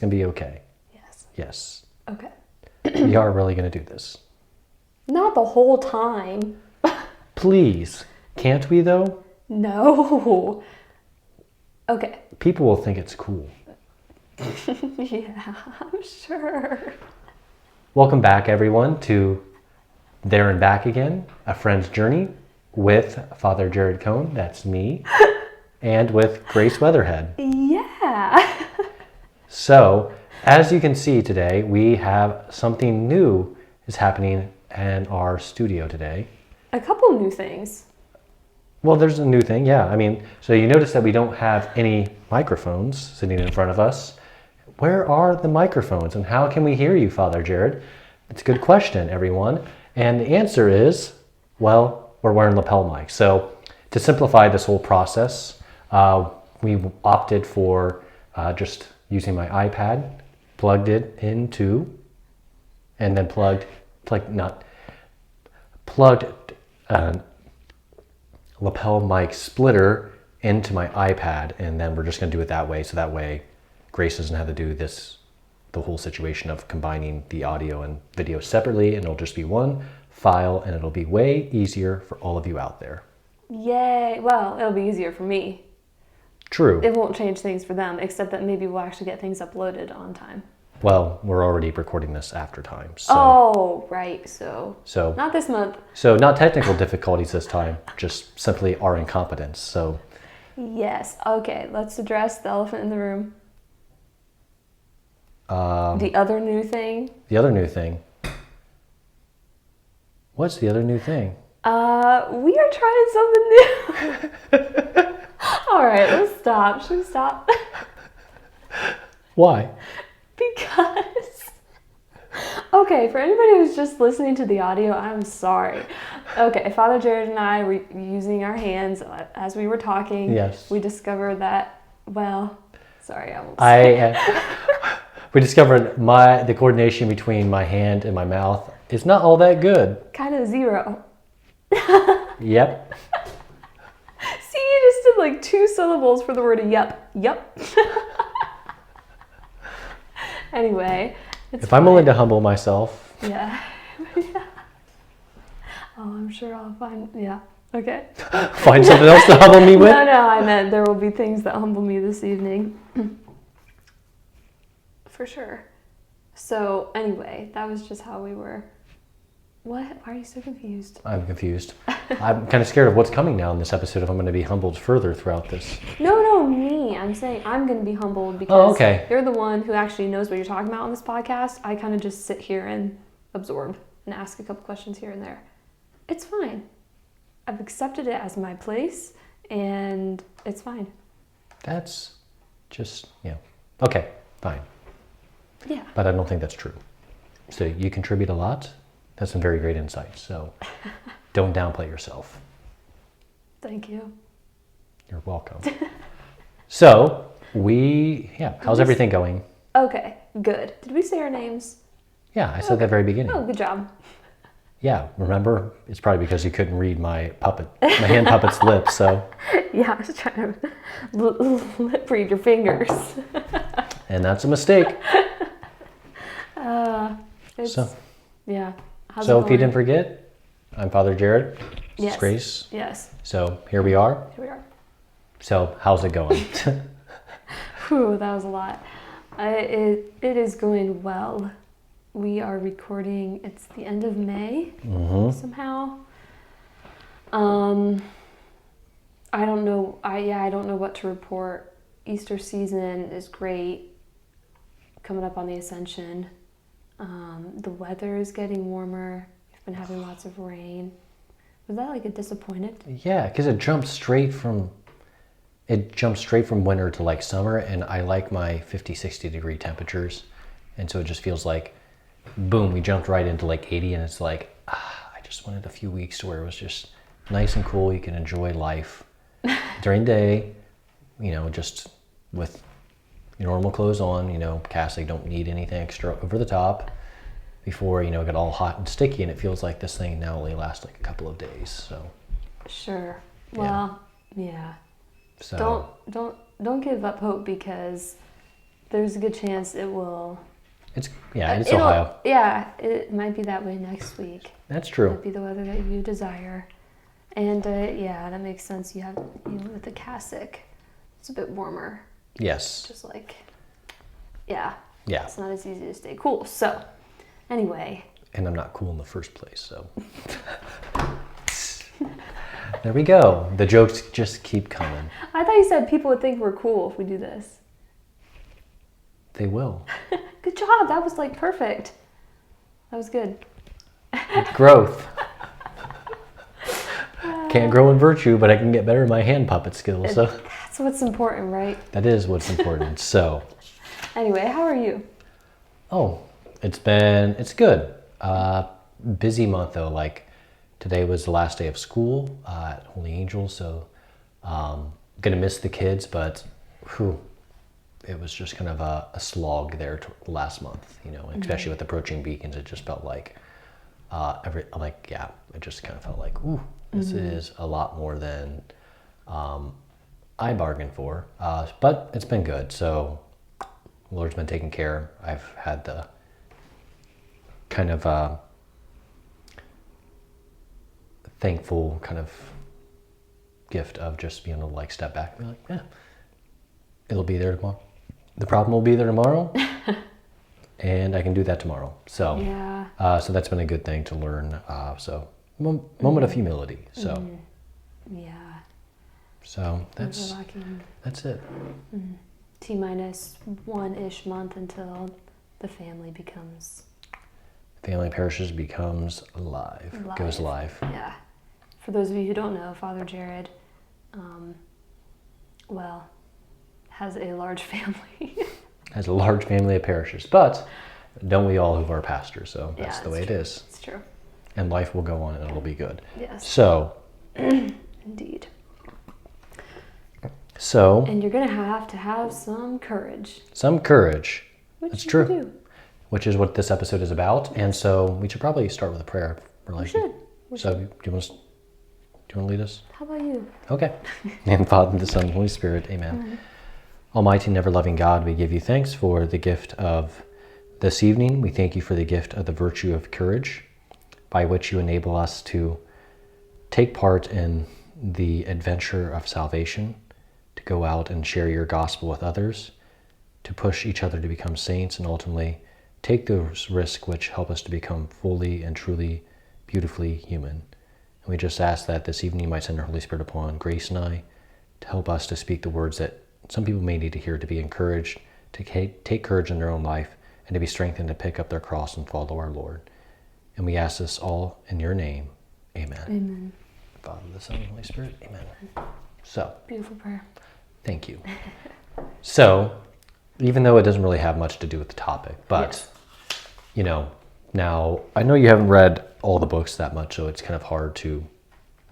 gonna be okay. Yes. Yes. Okay. We are really gonna do this. Not the whole time. Please. Can't we though? No. Okay. People will think it's cool. Yeah, I'm sure. Welcome back, everyone, to There and Back Again, A Friend's Journey with Father Jared Cohn, that's me, and with Grace Weatherhead. Yeah. So, as you can see today, we have something new is happening in our studio today. A couple new things. Well, there's a new thing, yeah. I mean, so you notice that we don't have any microphones sitting in front of us. Where are the microphones and how can we hear you, Father Jared? It's a good question, everyone. And the answer is, well, we're wearing lapel mics. So to simplify this whole process, we opted for just using my iPad, plugged it into, and then plugged lapel mic splitter into my iPad, and then we're just going to do it that way. So that way Grace doesn't have to do the whole situation of combining the audio and video separately, and it'll just be one file, and it'll be way easier for all of you out there. Yay. Well, it'll be easier for me. True. It won't change things for them, except that maybe we'll actually get things uploaded on time. Well, we're already recording this after time. So, Oh, right. So not this month. So not technical difficulties this time, just simply our incompetence. So Yes. Okay, let's address the elephant in the room. The other new thing. the other new thing. What's the other new thing? We are trying something new. All right, let's stop. Should we stop? Why? Because. Okay, for anybody who's just listening to the audio, I'm sorry. Okay, Father Jared and I were using our hands as we were talking. Yes. We discovered that, well, sorry, I won't say. We discovered the coordination between my hand and my mouth is not all that good. Kind of zero. Yep. See, you just did like 2 syllables for the word yep. Yep. Anyway, it's If I'm fine. willing to humble myself, Yeah. Oh, I'm sure I'll find, yeah. Okay. find something else to humble me with. No, I meant there will be things that humble me this evening. For sure. So, anyway, that was just how we were. What? Why are you so confused? I'm confused. I'm kind of scared of what's coming now in this episode if I'm going to be humbled further throughout this. No, me. I'm saying I'm going to be humbled because okay. You're the one who actually knows what you're talking about on this podcast. I kind of just sit here and absorb and ask a couple questions here and there. It's fine. I've accepted it as my place, and it's fine. That's just, okay, fine. Yeah. But I don't think that's true. So you contribute a lot. That's some very great insights. So don't downplay yourself. Thank you. You're welcome. So how's everything going? Okay, good. Did we say our names? Yeah, I said that very beginning. Oh, good job. Yeah, remember? It's probably because you couldn't read my hand puppet's lips, so. Yeah, I was trying to lip read your fingers. And that's a mistake. Yeah. How's So it if you going? didn't forget, I'm Father Jared. This Yes. is Grace. Yes. So here we are. Here we are. So how's it going? Whew, that was a lot. It is going well. We are recording. It's the end of May somehow. I don't know. I don't know what to report. Easter season is great. Coming up on the Ascension. The weather is getting warmer. We've been having lots of rain. Was that like a disappointed? Yeah, because it jumped straight from winter to like summer, and I like my 50, 60 degree temperatures. And so it just feels like, boom, we jumped right into like 80, and it's like, I just wanted a few weeks to where it was just nice and cool. You can enjoy life during the day, just with your normal clothes on, Catholic don't need anything extra over the top before, it got all hot and sticky, and it feels like this thing now only lasts like a couple of days, so. Sure. Well, yeah. So Don't give up hope because there's a good chance it will. It's It'll- Ohio. Yeah, it might be that way next week. That's Might true. be the weather that you desire. And yeah, that makes sense. You have with the cassock, it's a bit warmer. Yes. Just like, yeah, Yeah. it's not as easy to stay cool. So, anyway, And I'm not cool in the first place, so. There we go. The jokes just keep coming. I thought you said people would think we're cool if we do this. They will. Good job. That was like perfect. That was good. Growth. Can't grow in virtue, but I can get better in my hand puppet skills. So That's what's important, right? that is what's important. So, Anyway, how are you? oh, it's good. Busy month though. Like today was the last day of school at Holy Angel, so gonna miss the kids, but whew, it was just kind of a slog there last month. You know, especially with approaching beacons, it just felt like it just kind of felt like, ooh, this is a lot more than I bargained for. But it's been good. So the Lord's been taking care. I've had the kind of thankful kind of gift of just being able to like step back and be like, yeah, it'll be there tomorrow. The problem will be there tomorrow, and I can do that tomorrow. So, Yeah. so that's been a good thing to learn. So, moment of humility. So, Yeah. so We're that's lacking it. T-minus 1-ish month until the family becomes Family Parishes becomes live. Goes live. Yeah. For those of you who don't know, Father Jared, has a large family. Has a large family of parishes, but don't we all who are pastors? So that's Yeah, the way that's it is. It's true. And life will go on and it'll be good. Yes. So, Indeed. so And you're going to have some courage. some courage, Which That's you true. do. which is what this episode is about. And so we should probably start with a prayer. We should. So do you want to lead us? How about you? Okay. In the Father, the Son, and the Holy Spirit. Amen. Almighty and ever-loving God, we give you thanks for the gift of this evening. We thank you for the gift of the virtue of courage, by which you enable us to take part in the adventure of salvation, to go out and share your gospel with others, to push each other to become saints, and ultimately take those risks which help us to become fully and truly, beautifully human. And we just ask that this evening you might send your Holy Spirit upon Grace and I to help us to speak the words that some people may need to hear, to be encouraged, to take courage in their own life, and to be strengthened to pick up their cross and follow our Lord. And we ask this all in your name. Amen. Amen. Father, the Son, and the Holy Spirit. Amen. So, Beautiful prayer. thank you. So, even though it doesn't really have much to do with the topic, but, you know, now I know you haven't read all the books that much, so it's kind of hard to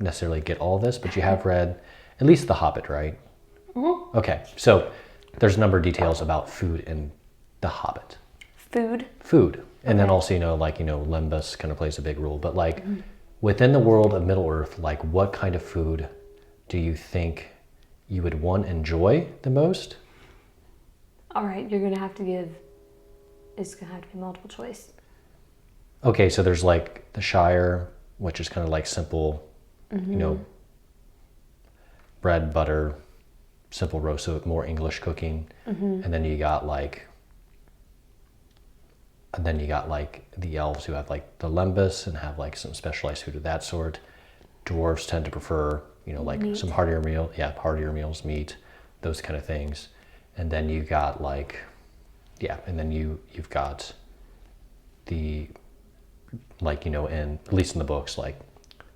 necessarily get all this, but you have read at least The Hobbit, right? Mm-hmm. Okay, so there's a number of details about food in The Hobbit. Food. And then Okay. also, Lembas kind of plays a big role, but like within the world of Middle Earth, like what kind of food do you think you would enjoy the most? All right, you're going to have to give, it's going to have to be multiple choice. Okay, so there's like the Shire, which is kind of like simple, bread, butter, simple roast, so more English cooking. And then you got like the elves who have like the lembas and have like some specialized food of that sort. Dwarves tend to prefer, like Meat. some heartier meals, meat, those kind of things. And then you got and then you've got the, in at least in the books, like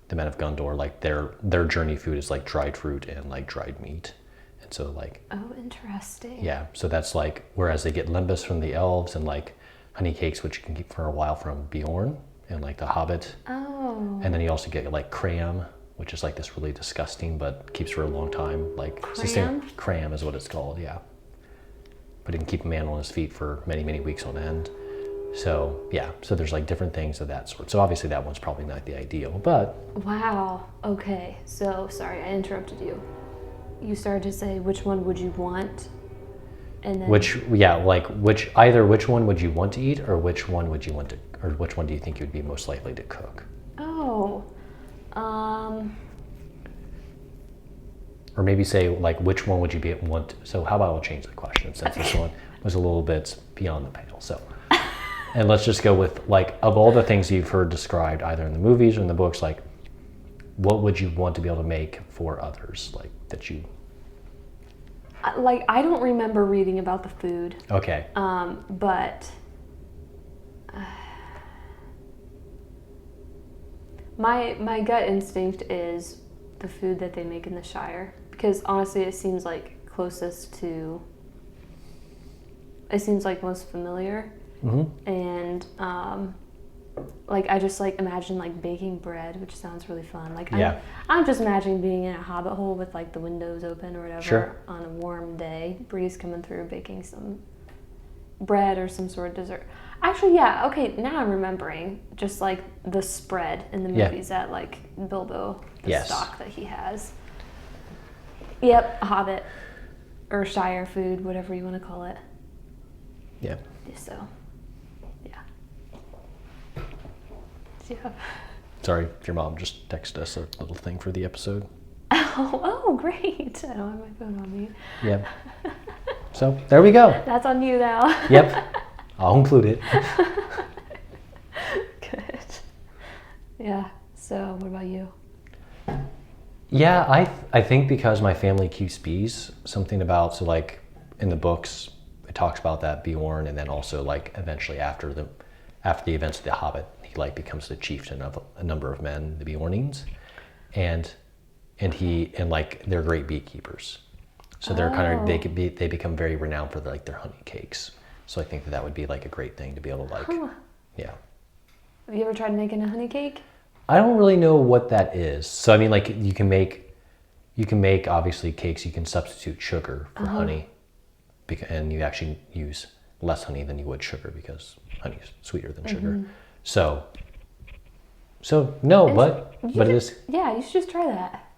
the Men of Gondor, like their journey food is like dried fruit and like dried meat. And so like, Oh, interesting. yeah, so that's like, whereas they get lembas from the elves and like honey cakes, which you can keep for a while from Bjorn and like the Hobbit. Oh. And then you also get like cram, which is like this really disgusting, but keeps for a long time. Like cram is what it's called, yeah. But it can keep a man on his feet for many, many weeks on end. So yeah, so there's like different things of that sort. So obviously that one's probably not the ideal, but. Wow. Okay. So, sorry, I interrupted you. You started to say which one would you want? And then which one would you want to eat, or which one would you want to, or which one do you think you'd be most likely to cook? oh, Or maybe say like which one would you want? So how about I'll change the question since this one was a little bit beyond the pale. So, and let's just go with like of all the things you've heard described either in the movies or in the books, like what would you want to be able to make for others, like that you? like I don't remember reading about the food, Okay. but my gut instinct is the food that they make in the Shire, because honestly it seems like most familiar. Mm-hmm. And like I just like imagine like baking bread, which sounds really fun. Like Yeah. I'm just imagining being in a hobbit hole with like the windows open or whatever, Sure. on a warm day, breeze coming through, baking some bread or some sort of dessert. Actually, yeah, okay, now I'm remembering just like the spread in the Yeah. movies that like Bilbo, the Yes. stock that he has. Yep, a hobbit or Shire food, whatever you want to call it. Yeah. So, yeah. Yeah. Sorry, your mom just texted us a little thing for the episode. Oh, great. I don't have my phone on me. Yep. So there we go. That's on you now. Yep. I'll include it. Good. Yeah. So, what about you? Yeah, I think because my family keeps bees, something about, so like in the books it talks about that Beorn, and then also like eventually after the events of the Hobbit, he like becomes the chieftain of a number of men, the Beornings, and like they're great beekeepers. So they're kind of they become very renowned for like their honey cakes. So I think that would be like a great thing to be able to like, yeah. Have you ever tried making a honey cake? I don't really know what that is. So I mean, like you can make obviously cakes. You can substitute sugar for honey, and you actually use less honey than you would sugar because honey is sweeter than sugar. So no, but it is. Yeah, you should just try that.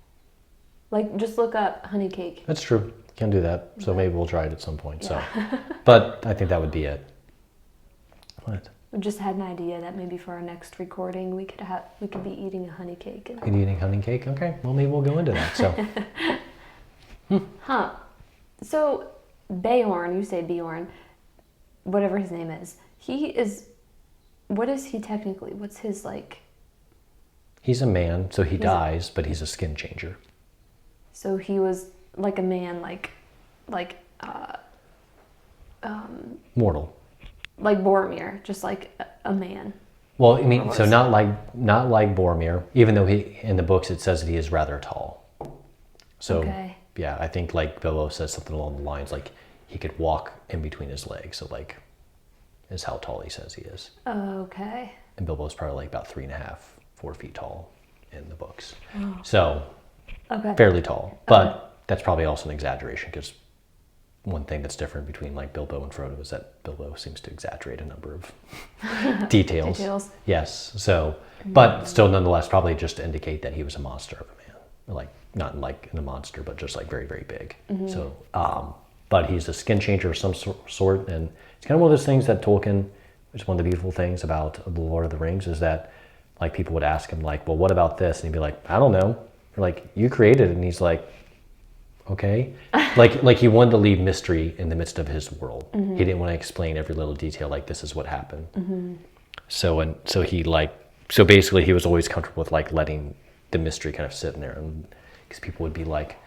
Like, just look up honey cake. That's true. Can do that. So maybe we'll try it at some point. So, but I think that would be it. What? We just had an idea that maybe for our next recording we could be eating a honey cake. And eating honey cake. Okay. Well, maybe we'll go into that. So. Huh. So Beorn, you say Beorn, whatever his name is. What is he technically? What's his like? He's a man, so he dies, but he's a skin changer. So he was like a man, Mortal. like Boromir, just like a man. Well, I mean, so not like Boromir, even though he in the books it says that he is rather tall. So yeah, I think like Bilbo says something along the lines like he could walk in between his legs. So like, is how tall he says he is. Okay. And Bilbo's probably like about 3.5, 4 feet tall in the books. Oh. So fairly tall, but that's probably also an exaggeration because one thing that's different between like Bilbo and Frodo is that Bilbo seems to exaggerate a number of details. Yes. So, but still nonetheless, probably just to indicate that he was a monster of a man, like not like in a monster, but just like very, very big. So, but he's a skin changer of some sort. And it's kind of one of those things that Tolkien, which is one of the beautiful things about The Lord of the Rings, is that like people would ask him like, well, what about this? And he'd be like, I don't know. Or like, you created it. And he's like, okay. like he wanted to leave mystery in the midst of his world. He didn't want to explain every little detail, like this is what happened. So basically he was always comfortable with like letting the mystery kind of sit in there. And because people would be like,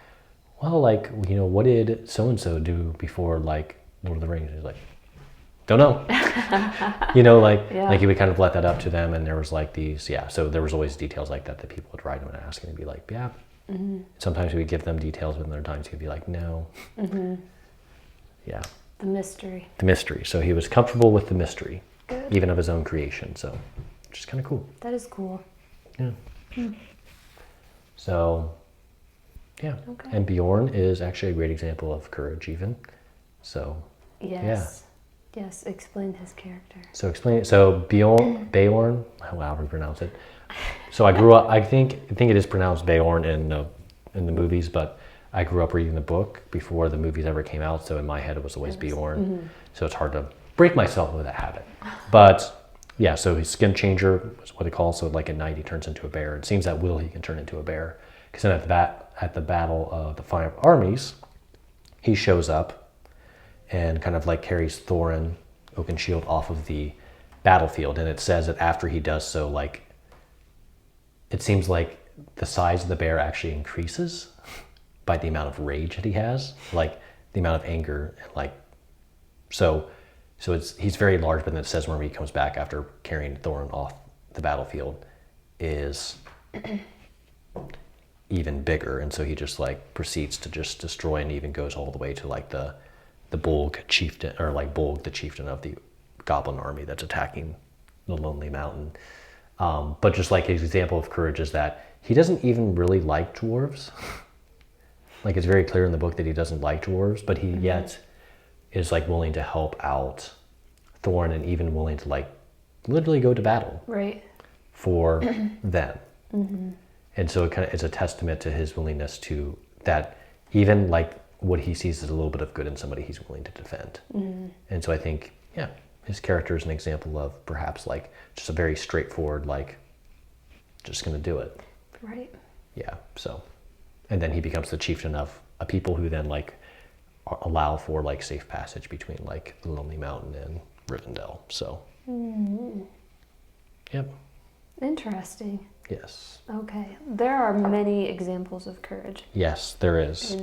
well, like, you know, what did so-and-so do before like Lord of the Rings? And he's like, don't know. You know, like he would kind of let that up to them. And there was like these, so there was always details like that people would write him and ask, and he'd be like, yeah. Sometimes we would give them details, but other times he'd be like, no. Yeah. The mystery. The mystery. So he was comfortable with the mystery, even of his own creation. So, which is kind of cool. That is cool. Yeah. So, yeah. Okay. And Beorn is actually a great example of courage, even. So. Yes. Yes. Explain his character. So explain it. So Beorn, however you pronounce it. So I grew up. I think it is pronounced Beorn in the movies, but I grew up reading the book before the movies ever came out, so in my head it was always Bjorn. So it's hard to break myself of that habit. But yeah, so his skin changer is what they call. So like at night he turns into a bear. It seems that will he can turn into a bear, because then at the battle of the Five Armies, he shows up and kind of like carries Thorin Oakenshield off of the battlefield, and it says that after he does so, like it seems like the size of the bear actually increases by the amount of rage that he has, like the amount of anger, like so he's very large, but then it says whenever he comes back after carrying Thorin off the battlefield is even bigger, and so he just like proceeds to just destroy, and even goes all the way to like the Bolg chieftain, or like Bolg the chieftain of the goblin army that's attacking the Lonely Mountain. But just like his example of courage is that he doesn't even really like dwarves. Like it's very clear in the book that he doesn't like dwarves, but he yet is like willing to help out Thorin, and even willing to like literally go to battle for them. And so it kind of is a testament to his willingness to that, even like what he sees as a little bit of good in somebody, he's willing to defend. And so I think, yeah, his character is an example of perhaps like just a very straightforward, like just going to do it. Right. Yeah. So, and then he becomes the chieftain of a people who then like allow for like safe passage between like the Lonely Mountain and Rivendell. So, yep. Interesting. Yes. Okay. There are many examples of courage Yes, there is.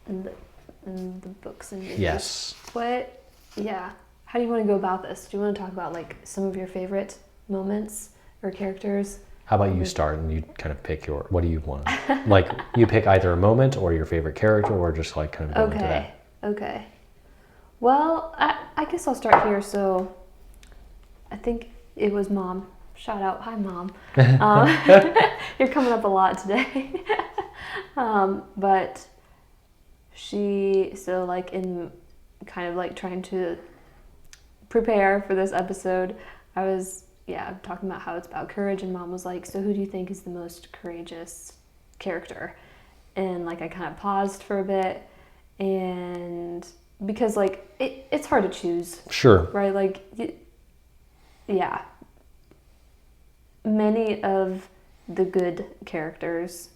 in the books and movies. Yes. How do you want to go about this? Do you want to talk about like some of your favorite moments or characters? How about you start and you kind of pick what do you want? Like you pick either a moment or your favorite character, or just like kind of go into that. Okay. Well, I guess I'll start here. So I think it was Mom. Shout out. Hi, Mom. You're coming up a lot today. But so like in kind of like trying to prepare for this episode, I was talking about how it's about courage, and Mom was like, so who do you think is the most courageous character? And like I kind of paused for a bit, and because like it's hard to choose. Sure. Right? Like yeah. Many of the good characters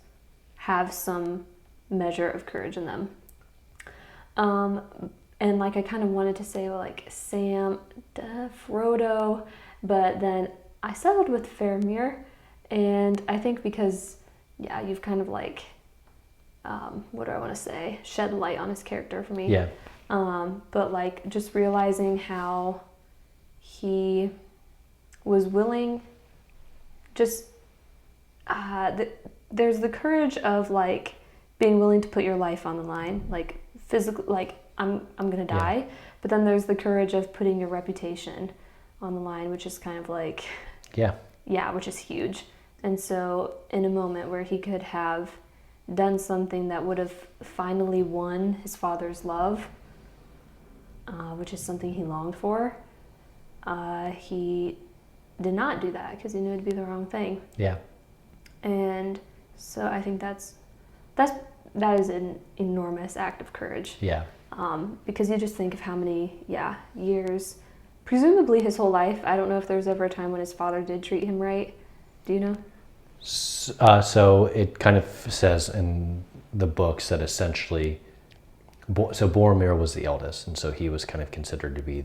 have some measure of courage in them. And like I kind of wanted to say like Sam, Frodo, but then I settled with Faramir, and I think because you've kind of like what do I want to say, shed light on his character for me. Yeah. But like just realizing how he was willing, there's the courage of like being willing to put your life on the line, like physically, like I'm gonna die. But then there's the courage of putting your reputation on the line, which is kind of like which is huge. And so in a moment where he could have done something that would have finally won his father's love, which is something he longed for, he did not do that because he knew it'd be the wrong thing. Yeah. And so I think that is an enormous act of courage. Yeah. Because you just think of how many years, presumably his whole life. I don't know if there was ever a time when his father did treat him right. Do you know? So it kind of says in the books that essentially, so Boromir was the eldest, and so he was kind of considered to be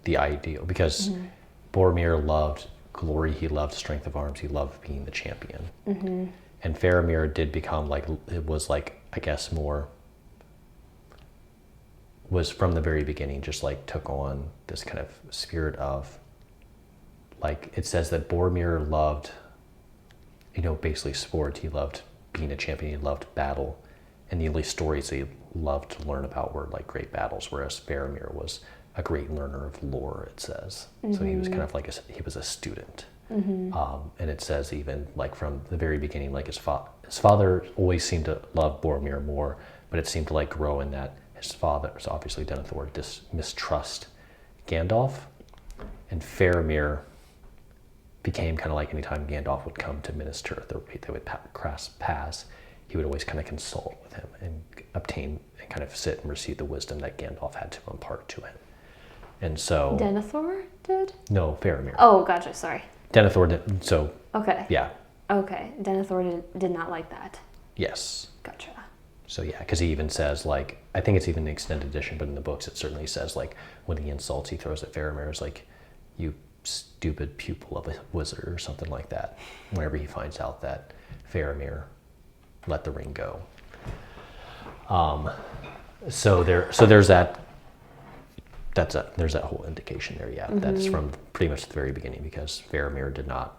the ideal, because Boromir loved glory, he loved strength of arms, he loved being the champion. And Faramir did become like, it was like, I guess was from the very beginning just like took on this kind of spirit of, like it says that Boromir loved, basically sport, he loved being a champion, he loved battle, and the only stories he loved to learn about were like great battles, whereas Faramir was a great learner of lore, it says. So he was kind of like he was a student. And it says even like from the very beginning, like his father always seemed to love Boromir more, but it seemed to like grow in that his father, so obviously Denethor, mistrust Gandalf, and Faramir became kind of like anytime Gandalf would come to Minas Tirith, they would cross paths, he would always kind of consult with him and obtain and kind of sit and receive the wisdom that Gandalf had to impart to him. And so Denethor did? no, Faramir. Oh, gotcha. Sorry. Denethor did. So Okay. yeah, Okay. Denethor did not like that. yes. Gotcha. So yeah, because he even says like, I think it's even the extended edition, but in the books it certainly says like when he insults, he throws at Faramir is like, you stupid pupil of a wizard or something like that. Whenever he finds out that Faramir let the ring go. So there's that. There's that whole indication there. Yeah, that's from pretty much the very beginning because Faramir did not.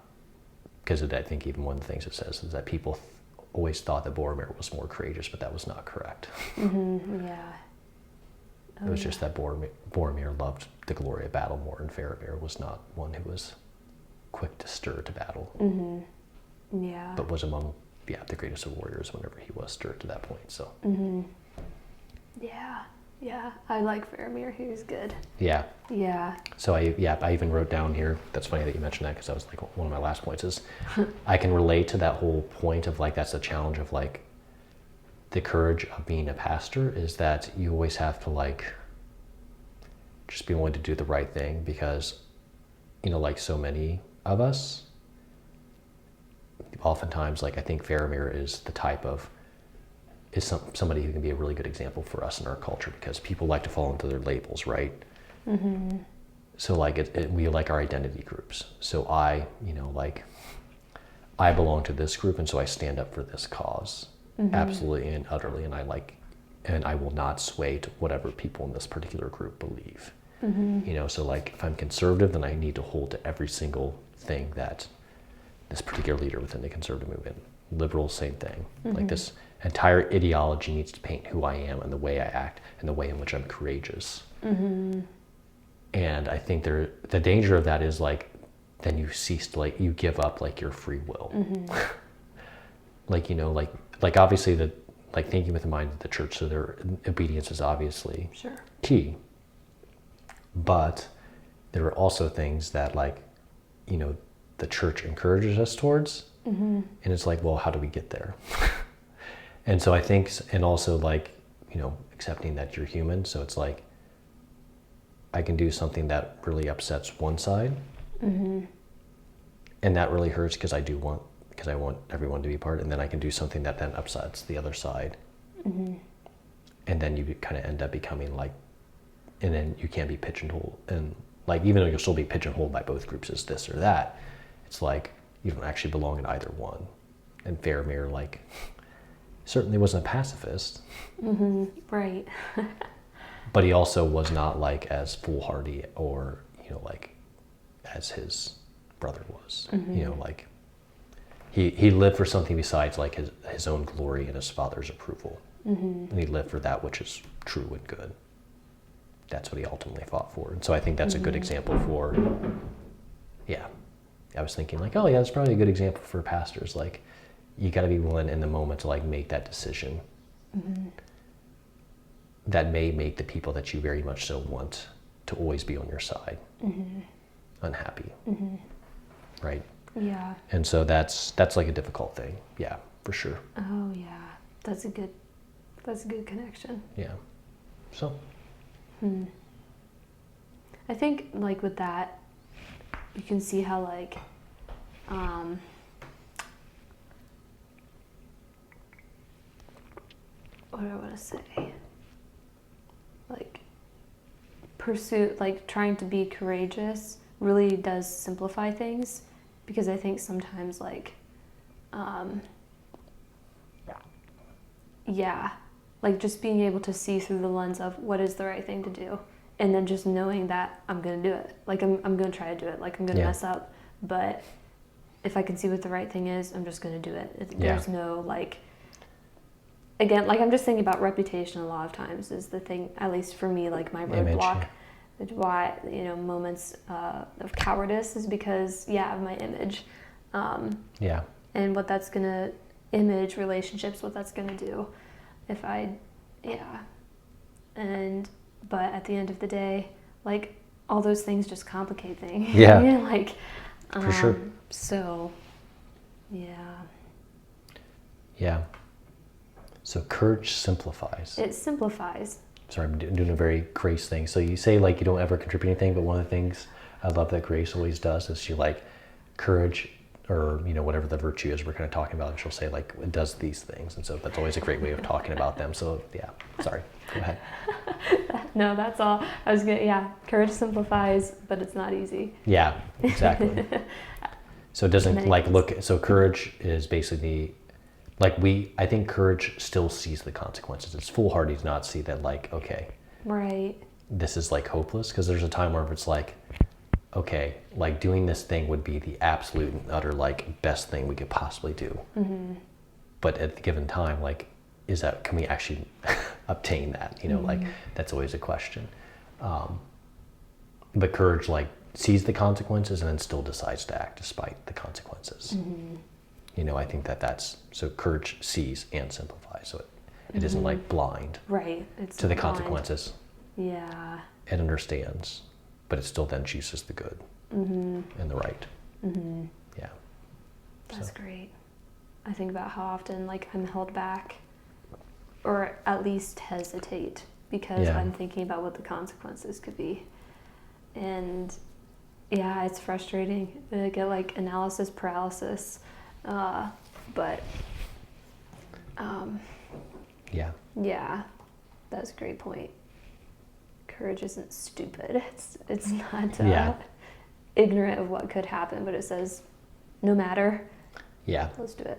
Because I think even one of the things it says is that people always thought that Boromir was more courageous, but that was not correct. Yeah. It was just that Boromir loved the glory of battle more, and Faramir was not one who was quick to stir to battle, Yeah. but was among the greatest of warriors whenever he was stirred to that point. So Yeah. Yeah. I like Faramir. He was good. yeah. Yeah. So I even wrote down here. That's funny that you mentioned that because that was like one of my last points. Is I can relate to that whole point of like that's the challenge of like the courage of being a pastor is that you always have to like just be willing to do the right thing because like so many of us, oftentimes like I think Faramir is the type of somebody who can be a really good example for us in our culture because people like to fall into their labels, right? So like we like our identity groups. So I belong to this group, and so I stand up for this cause, absolutely and utterly, and I will not sway to whatever people in this particular group believe. So like if I'm conservative, then I need to hold to every single thing that this particular leader within the conservative movement. Liberal, same thing. Like this entire ideology needs to paint who I am and the way I act and the way in which I'm courageous. And I think the danger of that is like, then you cease to you give up like your free will. like obviously thinking with the mind of the church, so their obedience is obviously key. But there are also things that the church encourages us towards. And it's like, well, how do we get there? And so I think, and also accepting that you're human. So it's like, I can do something that really upsets one side. And that really hurts because I want everyone to be part. And then I can do something that then upsets the other side. And then you kind of end up becoming and then you can't be pigeonholed. And even though you'll still be pigeonholed by both groups as this or that, it's like, you don't actually belong in either one. And Faramir, certainly wasn't a pacifist. Right. But he also was not as foolhardy or, as his brother was. He lived for something besides his own glory and his father's approval. And he lived for that which is true and good. That's what he ultimately fought for. And so I think that's a good example for, I was thinking that's probably a good example for pastors. You got to be willing in the moment to make that decision. That may make the people that you very much so want to always be on your side unhappy. Right? Yeah. And so that's a difficult thing. Yeah, for sure. Oh yeah. That's a good connection. Yeah. So. I think with that, you can see how what do I want to say? Pursuit, trying to be courageous really does simplify things, because I think sometimes just being able to see through the lens of what is the right thing to do, and then just knowing that I'm going to do it. I'm going to try to do it. I'm going to mess up, but if I can see what the right thing is, I'm just going to do it. There's no again, I'm just thinking about reputation a lot of times is the thing, at least for me, my roadblock. Why, moments of cowardice is because, of my image. And what that's going to image relationships, what that's going to do. But at the end of the day, all those things just complicate things. Yeah. For sure. So, yeah. Yeah. So courage simplifies. It simplifies. Sorry, I'm doing a very Grace thing. So you say like you don't ever contribute anything, but one of the things I love that Grace always does is she like courage, or whatever the virtue is we're kind of talking about, and she'll say like it does these things, and so that's always a great way of talking about them. So yeah, sorry, go ahead. No, that's all. I was gonna, yeah, courage simplifies, but it's not easy. Yeah, exactly. So it doesn't like look, so courage is basically like I think courage still sees the consequences. It's foolhardy to not see that like, okay, Right. this is like hopeless, because there's a time where it's like, okay, like doing this thing would be the absolute and utter like best thing we could possibly do. But at the given time, like, can we actually obtain that? Like that's always a question. But courage like sees the consequences and then still decides to act despite the consequences. I think that's, so courage sees and simplifies. So it isn't like blind Right. It's to the blind. consequences. Yeah. It understands, but it still then chooses the good and the right. Yeah. That's great. I think about how often like I'm held back, or at least hesitate, because Yeah. I'm thinking about what the consequences could be. And yeah, it's frustrating to get like analysis paralysis. But Yeah. that's a great point. Courage isn't stupid. It's not Yeah. ignorant of what could happen, but it says, no matter, Yeah. let's do it.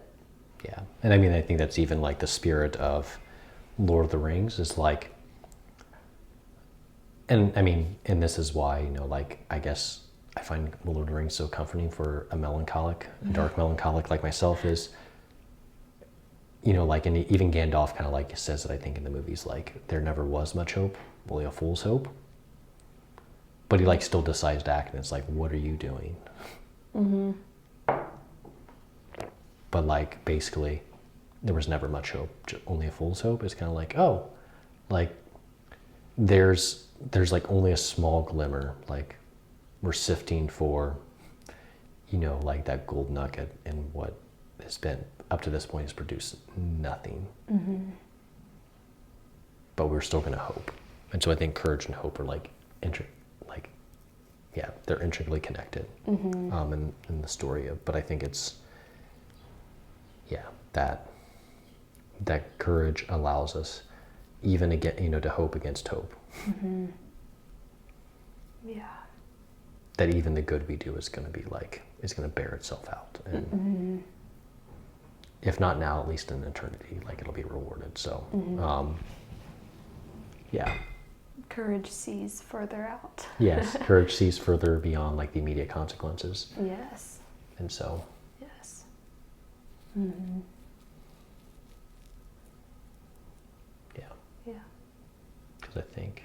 Yeah. And I mean, I think that's even like the spirit of Lord of the Rings is like, and I mean, and this is why, like, I guess I find Lord of the Rings so comforting for a melancholic, a dark melancholic like myself is, like, and even Gandalf kind of like says it, I think, in the movies, like, there never was much hope, only a fool's hope. But he like still decides to act, and it's like, what are you doing? But like, basically, there was never much hope, only a fool's hope. It's kind of like, oh, like, there's like only a small glimmer, like, we're sifting for, like that gold nugget, and what has been up to this point has produced nothing. But we're still going to hope. And so I think courage and hope are like they're intricately connected in the story of, but I think it's, that courage allows us even again, to hope against hope. Yeah. That even the good we do is going to bear itself out. And if not now, at least in eternity, like it'll be rewarded. So, yeah. Courage sees further out. Yes, courage sees further beyond like the immediate consequences. Yes. And so, Yes. yeah, Yeah. because I think,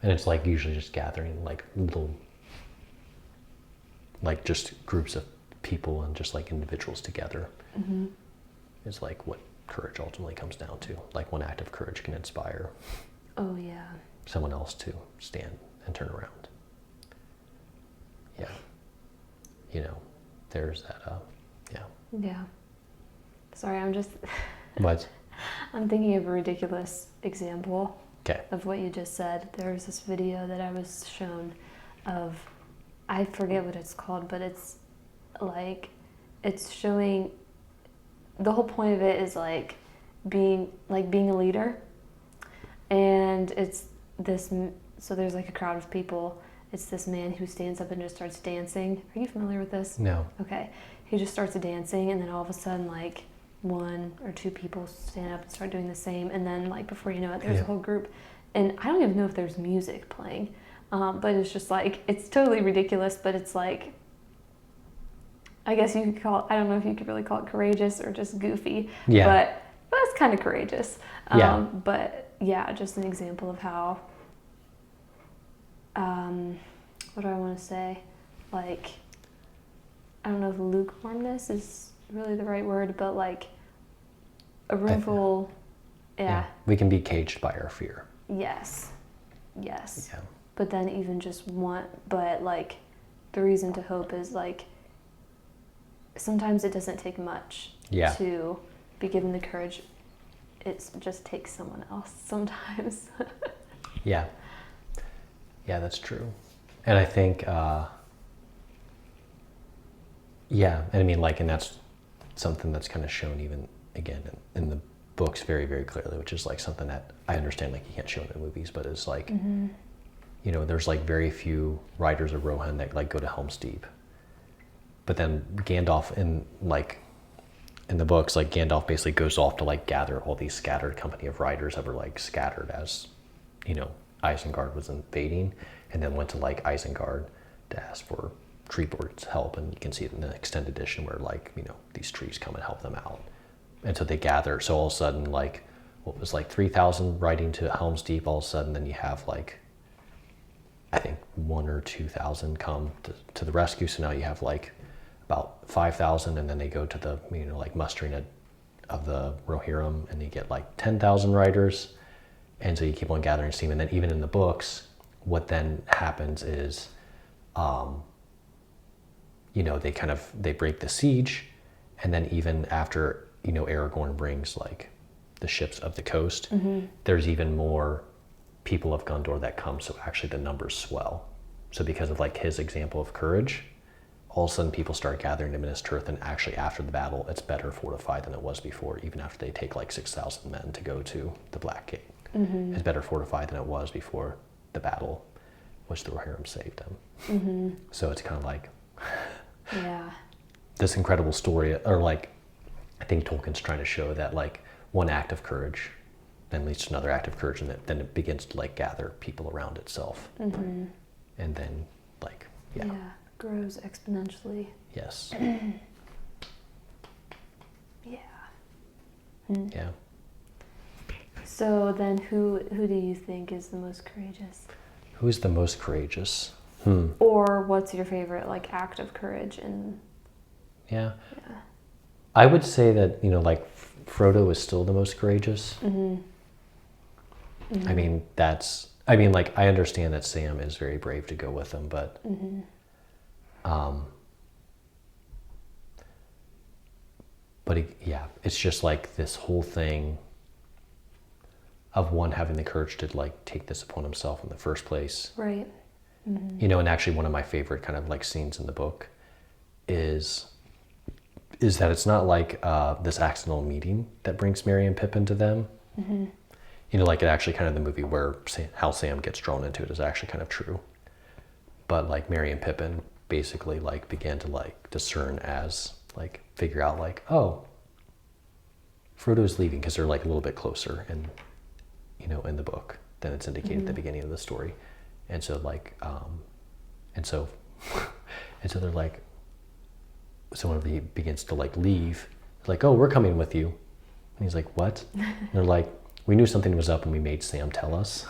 and it's like usually just gathering like little, like just groups of people and just like individuals together is like what courage ultimately comes down to. Like one act of courage can inspire Oh yeah. someone else to stand and turn around. Yeah. There's that, Yeah. Sorry, I'm just But, I'm thinking of a ridiculous example okay. of what you just said. There was this video that I was shown of, I forget what it's called, but it's like, it's showing, the whole point of it is like being a leader. And it's this, so there's like a crowd of people. It's this man who stands up and just starts dancing. Are you familiar with this? No. Okay. He just starts dancing, and then all of a sudden, like, one or two people stand up and start doing the same, and then, like, before you know it, there's a whole group. And I don't even know if there's music playing, but it's just like, it's totally ridiculous, but it's like, I guess you could call it, I don't know if you could really call it courageous or just goofy, Yeah. but it's kind of courageous. Yeah. But yeah, just an example of how, what do I want to say? Like, I don't know if lukewarmness is really the right word, but like a room full, yeah. We can be caged by our fear. Yes. Yes. Yeah. But then even just but like the reason to hope is like sometimes it doesn't take much Yeah. to be given the courage. It just takes someone else sometimes. Yeah. Yeah, that's true. And I think, yeah, and I mean, like, and that's something that's kind of shown even, again, in the books very, very clearly, which is like something that I understand, like, you can't show in the movies, but it's like, you know, there's like very few riders of Rohan that like go to Helm's Deep. But then Gandalf in the books, like Gandalf basically goes off to like gather all these scattered company of riders that were like scattered as, you know, Isengard was invading, and then went to like Isengard to ask for Treebeard's help. And you can see it in the extended edition where like, you know, these trees come and help them out. And so they gather. So all of a sudden, like, what was like 3,000 riding to Helm's Deep, all of a sudden then you have like, I think 1,000 or 2,000 come to the rescue. So now you have like about 5,000, and then they go to the, you know, like mustering of the Rohirrim, and you get like 10,000 riders. And so you keep on gathering steam. And then even in the books, what then happens is, you know, they break the siege. And then even after, you know, Aragorn brings like the ships of the coast, there's even more people of Gondor that come. So actually the numbers swell. So because of like his example of courage, all of a sudden people start gathering to Minas Tirith, and actually after the battle, it's better fortified than it was before, even after they take like 6,000 men to go to the Black Gate. It's better fortified than it was before the battle, which the Rohirrim saved them. So it's kind of like Yeah. this incredible story, or like, I think Tolkien's trying to show that like one act of courage then leads to another act of courage, and then it begins to like gather people around itself. And then like, yeah. Grows exponentially. Yes. Yeah. Yeah. So then who do you think is the most courageous? Who's the most courageous? Or what's your favorite like act of courage? And Yeah. I would say that, you know, like Frodo is still the most courageous. I mean, like, I understand that Sam is very brave to go with him, but yeah, it's just like this whole thing of one having the courage to like take this upon himself in the first place. right. You know, and actually one of my favorite kind of like scenes in the book is that it's not like this accidental meeting that brings Merry and Pippin to them. You know, like it actually kind of the movie where how Sam gets drawn into it is actually kind of true. But like Merry and Pippin basically like began to like discern as like figure out like, oh, Frodo's leaving, because they're like a little bit closer in, you know, in the book than it's indicated at the beginning of the story. And so like, and so they're like, so whenever he begins to like leave, it's like, oh, we're coming with you. And he's like, what? And they're like, we knew something was up and we made Sam tell us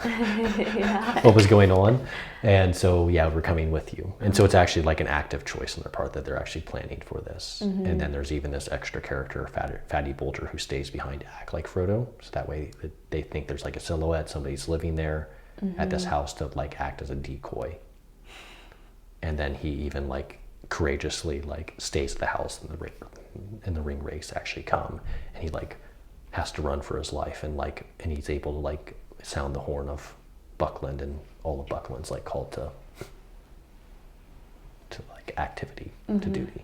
what was going on. And so, yeah, we're coming with you. And so it's actually like an active choice on their part that they're actually planning for this. And then there's even this extra character, Fatty Bulger, who stays behind to act like Frodo. So that way they think there's like a silhouette, somebody's living there at this house to like act as a decoy. And then he even like courageously like stays at the house and the ring race actually come. And he like has to run for his life, and he's able to like sound the horn of Buckland, and all of Buckland's like called to like activity, to duty.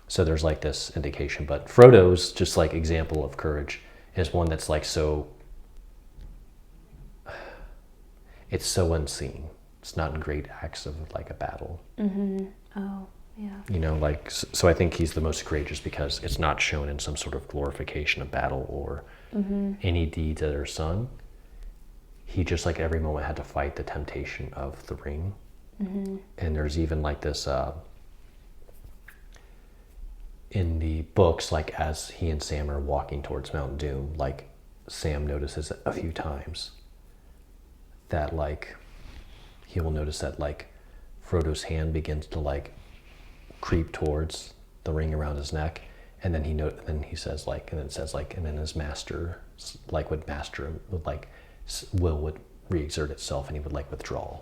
So there's like this indication, but Frodo's just like example of courage is one that's like it's so unseen. It's not in great acts of like a battle. Oh, yeah. You know, like, so I think he's the most courageous because it's not shown in some sort of glorification of battle or any deeds that are sung. He just like every moment had to fight the temptation of the ring. And there's even like this, in the books, like as he and Sam are walking towards Mount Doom, like Sam notices a few times that like, he will notice that like Frodo's hand begins to like creep towards the ring around his neck, and then he says like, and then it says like, and then his master would re-exert itself, and he would like withdraw,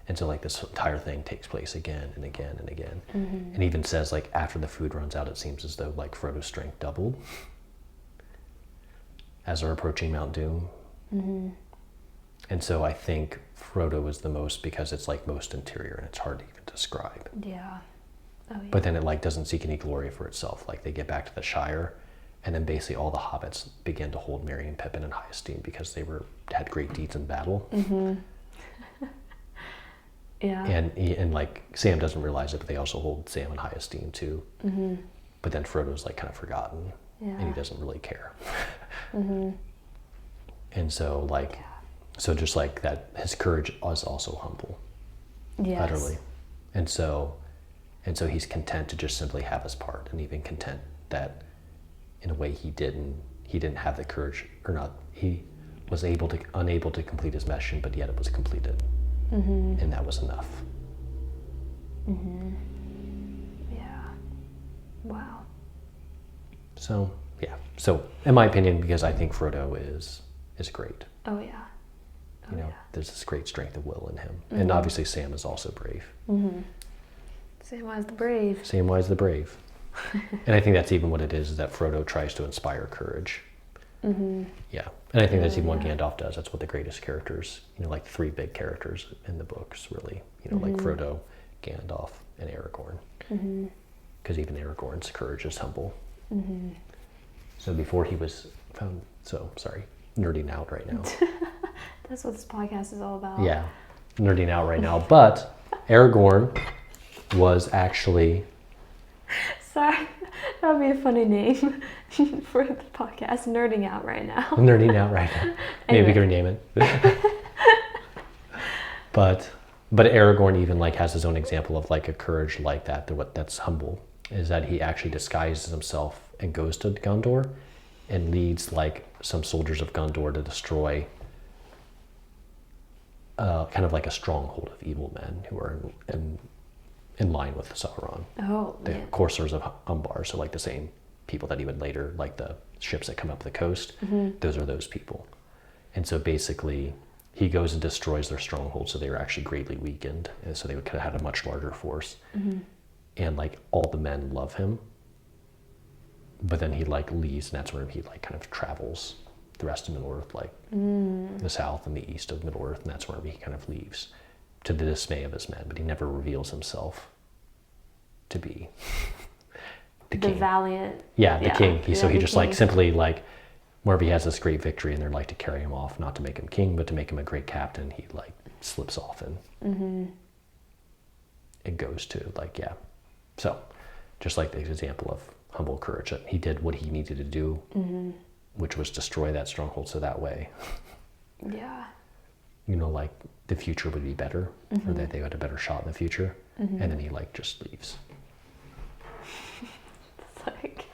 And so like this entire thing takes place again and again and again. And even says like after the food runs out, it seems as though like Frodo's strength doubled as they're approaching Mount Doom. And so I think Frodo is the most, because it's like most interior and it's hard to even describe. Yeah. Oh, yeah. But then it like doesn't seek any glory for itself. Like they get back to the Shire, and then basically all the hobbits begin to hold Merry and Pippin in high esteem because they had great deeds in battle. Yeah. And like Sam doesn't realize it, but they also hold Sam in high esteem too. But then Frodo's like kind of forgotten, and he doesn't really care. And so like, so just like that, his courage is also humble, Yes. utterly. And so he's content to just simply have his part, and even content that in a way he didn't have the courage, or not, he was unable to complete his mission, but yet it was completed. And that was enough. Yeah. Wow. So yeah. So in my opinion, because I think Frodo is great. Oh, yeah. You know, there's this great strength of will in him. And obviously Sam is also brave. Samwise the Brave. Samwise the Brave. And I think that's even what it is that Frodo tries to inspire courage. Yeah. And I think that's even what Gandalf does. That's what the greatest characters, you know, like 3 big characters in the books, really. You know, like Frodo, Gandalf, and Aragorn. Because even Aragorn's courage is humble. So before he was found, so sorry, nerding out right now. That's what this podcast is all about. Yeah, nerding out right now. But Aragorn was actually... Sorry, that would be a funny name for the podcast, Nerding Out Right Now. Nerding out right now. Maybe we can rename it. But Aragorn even like has his own example of like a courage like that, that's humble, is that he actually disguises himself and goes to Gondor and leads like some soldiers of Gondor to destroy kind of like a stronghold of evil men who are in line with Sauron. Oh, The man. coursers of Umbar, so like the same people that he would later, like the ships that come up the coast, those are those people. And so basically he goes and destroys their stronghold, so they were actually greatly weakened, and so they could have had a much larger force. And like all the men love him, but then he like leaves, and that's where he like kind of travels the rest of Middle Earth, like the south and the east of Middle Earth, and that's where he kind of leaves, to the dismay of his men. But he never reveals himself to be the The king. valiant. Yeah, the king. So he the just like king. simply like, wherever he has this great victory and they're like to carry him off, not to make him king, but to make him a great captain, he like slips off and it goes to like, yeah. So just like the example of humble courage, that he did what he needed to do, which was destroy that stronghold, so that way, Yeah. you know, like the future would be better, or that they had a better shot in the future. And then he like just leaves. It's like,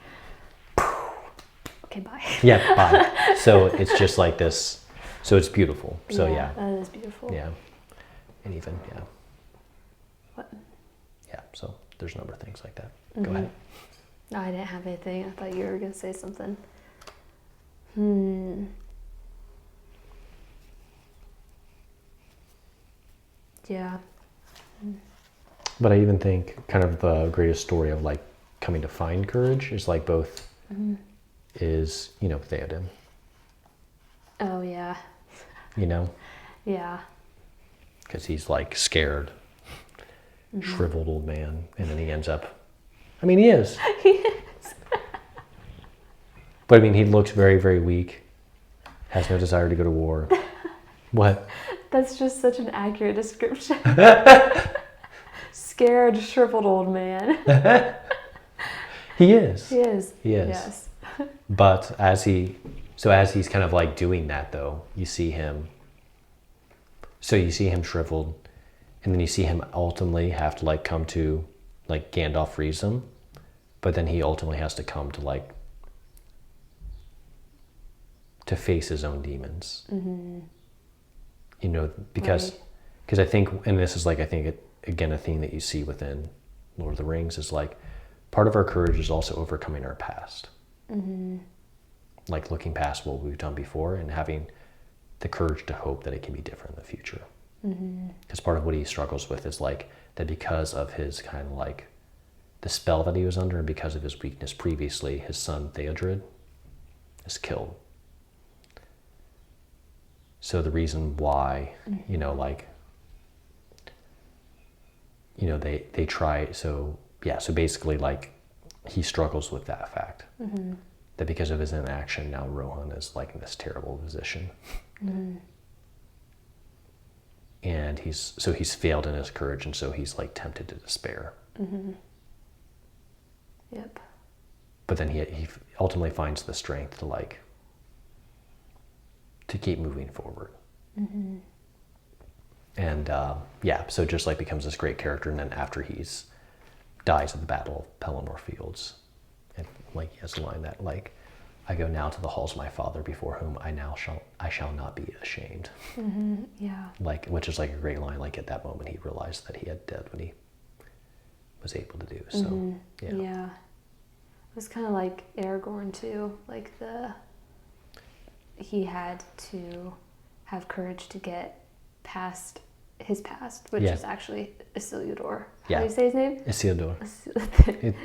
okay, bye. Yeah, bye. So it's just like this. So it's beautiful. So yeah. That is beautiful. Yeah. And even, yeah. What? Yeah. So there's a number of things like that. Go ahead. No, I didn't have anything. I thought you were going to say something. Yeah. But I even think kind of the greatest story of like coming to find courage is like both is, you know, Theoden, Oh, yeah. you know, Yeah. because he's like scared, shriveled old man. And then he ends up, I mean, he is. But I mean, he looks very, very weak, has no desire to go to war. What? That's just such an accurate description. Scared, shriveled old man. He is. He is. He is. Yes. But as he's kind of like doing that though, you see him shriveled, and then you see him ultimately have to like come to, like Gandalf frees him, but then he ultimately has to come to like to face his own demons. You know, because I think, and this is like, I think again a theme that you see within Lord of the Rings is like part of our courage is also overcoming our past. Like looking past what we've done before and having the courage to hope that it can be different in the future. Because part of what he struggles with is like that because of his kind of like the spell that he was under and because of his weakness previously, his son Theodred is killed. So the reason why, you know, like, you know, they try, so yeah, so basically like he struggles with that fact. That because of his inaction, now Rohan is like in this terrible position. And he's failed in his courage, and so he's like tempted to despair. Yep. But then he ultimately finds the strength to like to keep moving forward. And yeah, so just like becomes this great character, and then after he's dies at the Battle of Pelennor Fields, and like he has a line that like, I go now to the halls of my father, before whom I shall not be ashamed. Yeah. Like, which is like a great line. Like at that moment, he realized that he had dead when he was able to do so. Yeah. Yeah. It was kind of like Aragorn too. Like he had to have courage to get past his past, which is actually Isildur. How do you say his name? Isildur.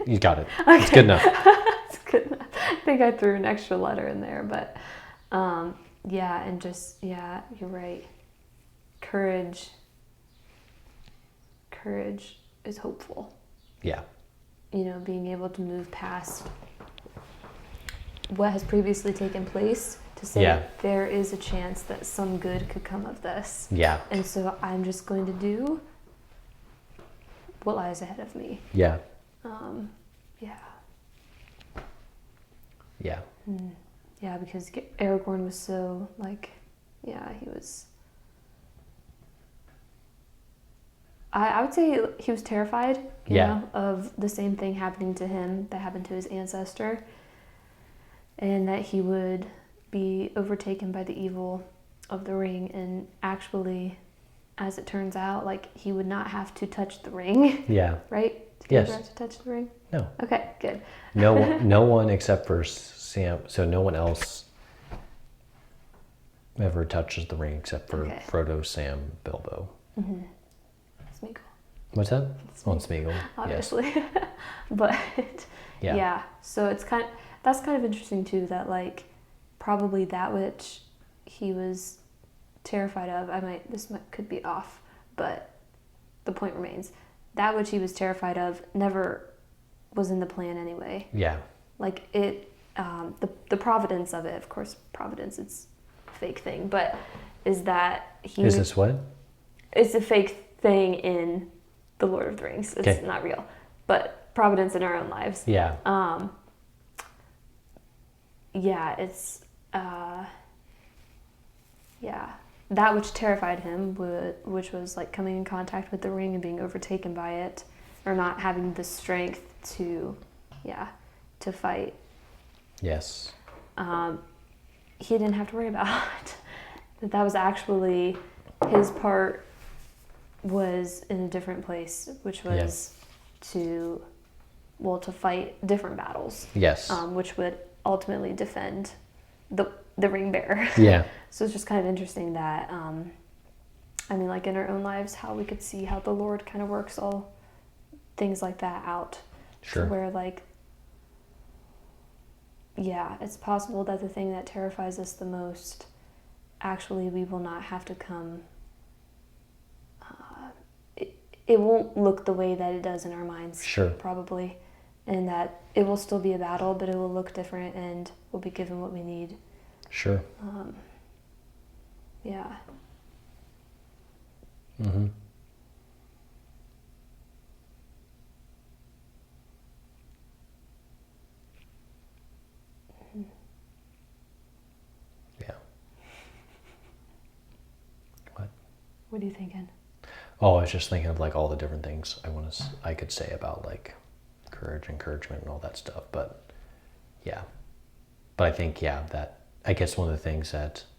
You got it. Okay. It's good enough. It's good enough. I think I threw an extra letter in there, but yeah, and just, yeah, you're right. Courage is hopeful. Yeah. You know, being able to move past what has previously taken place to say there is a chance that some good could come of this. Yeah. And so I'm just going to do what lies ahead of me. Yeah. Yeah. Yeah. Yeah, because Aragorn was so, like, yeah, he was... I would say he was terrified, you know, of the same thing happening to him that happened to his ancestor, and that he would be overtaken by the evil of the ring, and actually, as it turns out, like, he would not have to touch the ring. Yeah. Right? Did Yes. he ever have to touch the ring? No. Okay, good. No one except for Sam. So no one else ever touches the ring except for Frodo, Sam, Bilbo. Smeagol. What's that? On Smeagol. Obviously. Yes. But yeah. So it's that's kind of interesting too, that like probably that which he was terrified of, could be off, but the point remains, that which he was terrified of never was in the plan anyway. Yeah. Like it, the providence of it, of course, providence, it's a fake thing, but is that he... Is this what? It's a fake thing in The Lord of the Rings. It's not real. But providence in our own lives. Yeah. Yeah, it's... yeah. That which terrified him, which was like coming in contact with the ring and being overtaken by it, or not having the strength to fight. Yes. He didn't have to worry about it. That was actually his part, was in a different place, which was to fight different battles. Yes. Which would ultimately defend the ring bearer. Yeah. So it's just kind of interesting that, I mean, like in our own lives, how we could see how the Lord kind of works all things like that out. Sure. To where like, yeah, it's possible that the thing that terrifies us the most, actually we will not have to come, it won't look the way that it does in our minds. Sure. Probably. And that it will still be a battle, but it will look different and we'll be given what we need. Sure. Yeah. Mm-hmm. Yeah. What? What are you thinking? Oh, I was just thinking of like all the different things I could say about like courage, encouragement, and all that stuff. But yeah, but I think that I guess one of the things